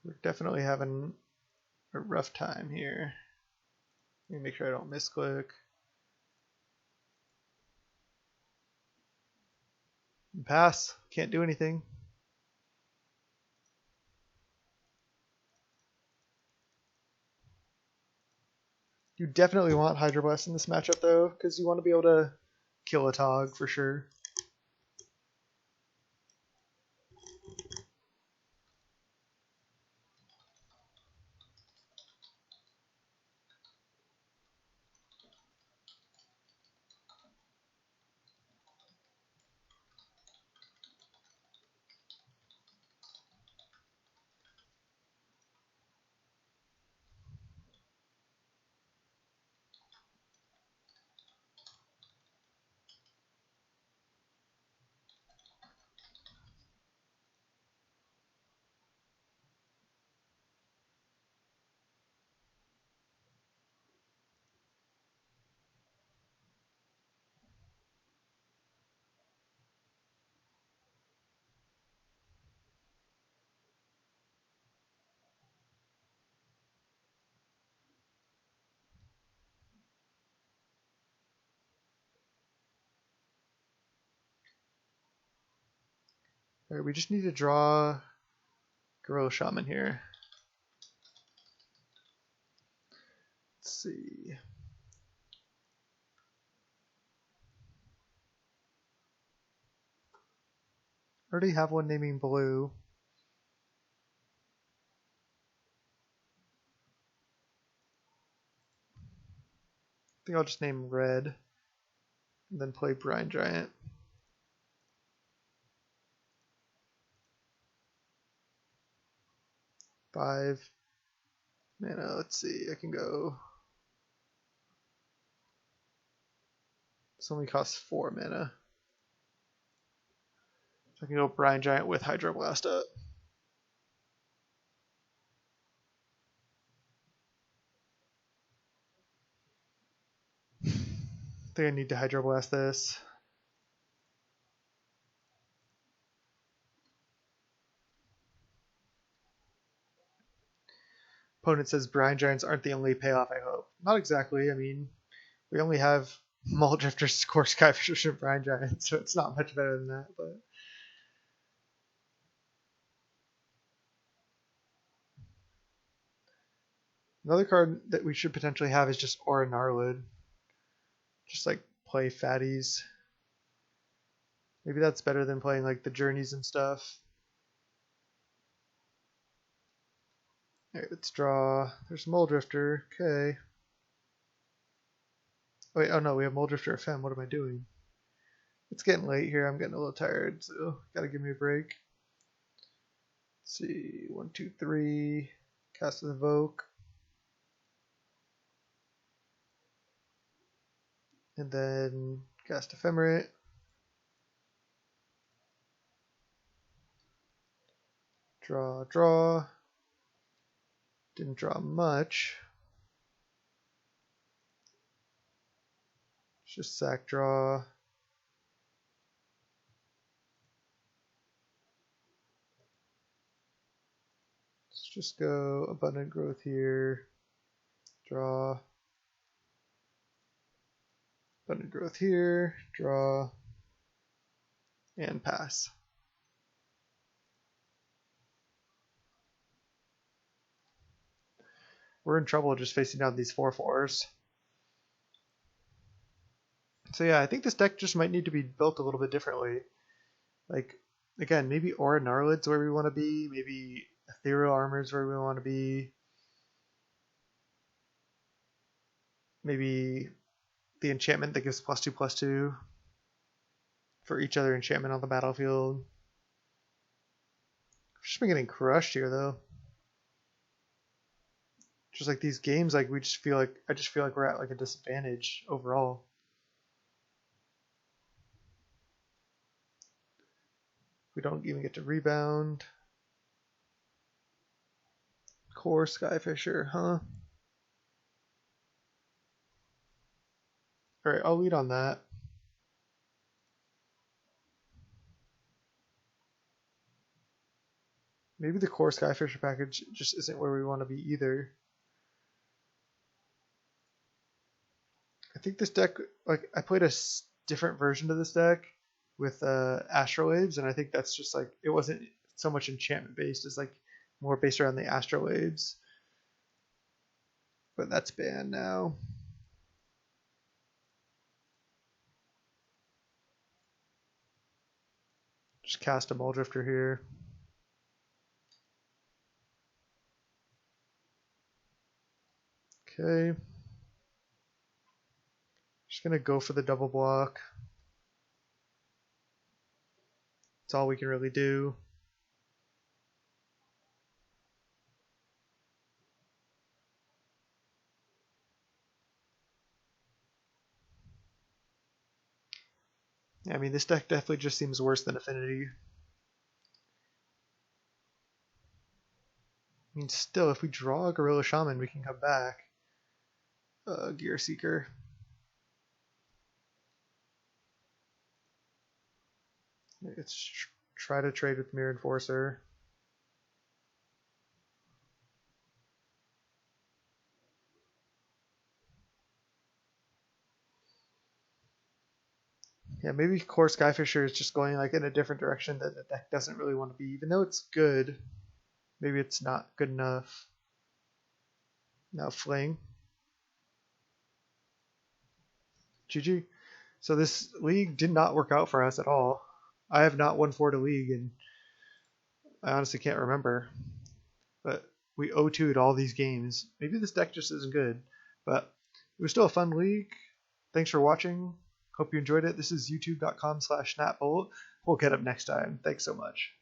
A: We're definitely having a rough time here. Let me make sure I don't misclick. Pass. Can't do anything. You definitely want Hydroblast in this matchup though, because you want to be able to kill a Tog for sure. Alright, we just need to draw Gorilla Shaman here. Let's see. I already have one naming blue. I think I'll just name red and then play Brine Giant. Five mana. Let's see. I can go. This only costs 4 mana. So I can go Brine Giant with Hydroblast up. I think I need to Hydroblast this. Opponent says Brine Giants aren't the only payoff, I hope. Not exactly. I mean, we only have Muldrifters, Kor Skyfisher, and Brine Giants, so it's not much better than that. But Another card that we should potentially have is just Aura Gnarlid. Just like play fatties. Maybe that's better than playing like the journeys and stuff. Alright, let's draw. There's Muldrifter. Okay. Wait, oh no, we have Muldrifter FM. What am I doing? It's getting late here. I'm getting a little tired, so gotta give me a break. Let's see. 1, 2, 3. Cast with Evoke. And then cast Ephemerate. Draw, draw. Didn't draw much. It's just sack draw. Let's just go Abundant Growth here. Draw. Abundant Growth here. Draw. And pass. We're in trouble just facing down these 4/4s. So yeah, I think this deck just might need to be built a little bit differently. Like, again, maybe Aura Gnarlid's where we want to be. Maybe Ethereal Armor's where we want to be. Maybe the enchantment that gives +2/+2 for each other enchantment on the battlefield. I've just been getting crushed here though. Just like these games, like I just feel like we're at like a disadvantage overall. We don't even get to rebound. Kor Skyfisher, huh? Alright, I'll lead on that. Maybe the Kor Skyfisher package just isn't where we want to be either. I think this deck, like, I played a different version of this deck with Astrolabes, and I think that's just like, it wasn't so much enchantment based, it's like more based around the Astrolabes. But that's banned now. Just cast a Muldrifter here. Okay. Just gonna go for the double block. That's all we can really do. Yeah, I mean, this deck definitely just seems worse than Affinity. I mean, still, if we draw a Gorilla Shaman, we can come back. Gear Seeker. Let's try to trade with Mirror Enforcer. Yeah, maybe Kor Skyfisher is just going like in a different direction that the deck doesn't really want to be. Even though it's good, maybe it's not good enough. Now Fling. GG. So this league did not work out for us at all. I have not won Florida League, and I honestly can't remember. But we 0-2'd all these games. Maybe this deck just isn't good, but it was still a fun league. Thanks for watching. Hope you enjoyed it. This is youtube.com/snapbolt. We'll get up next time. Thanks so much.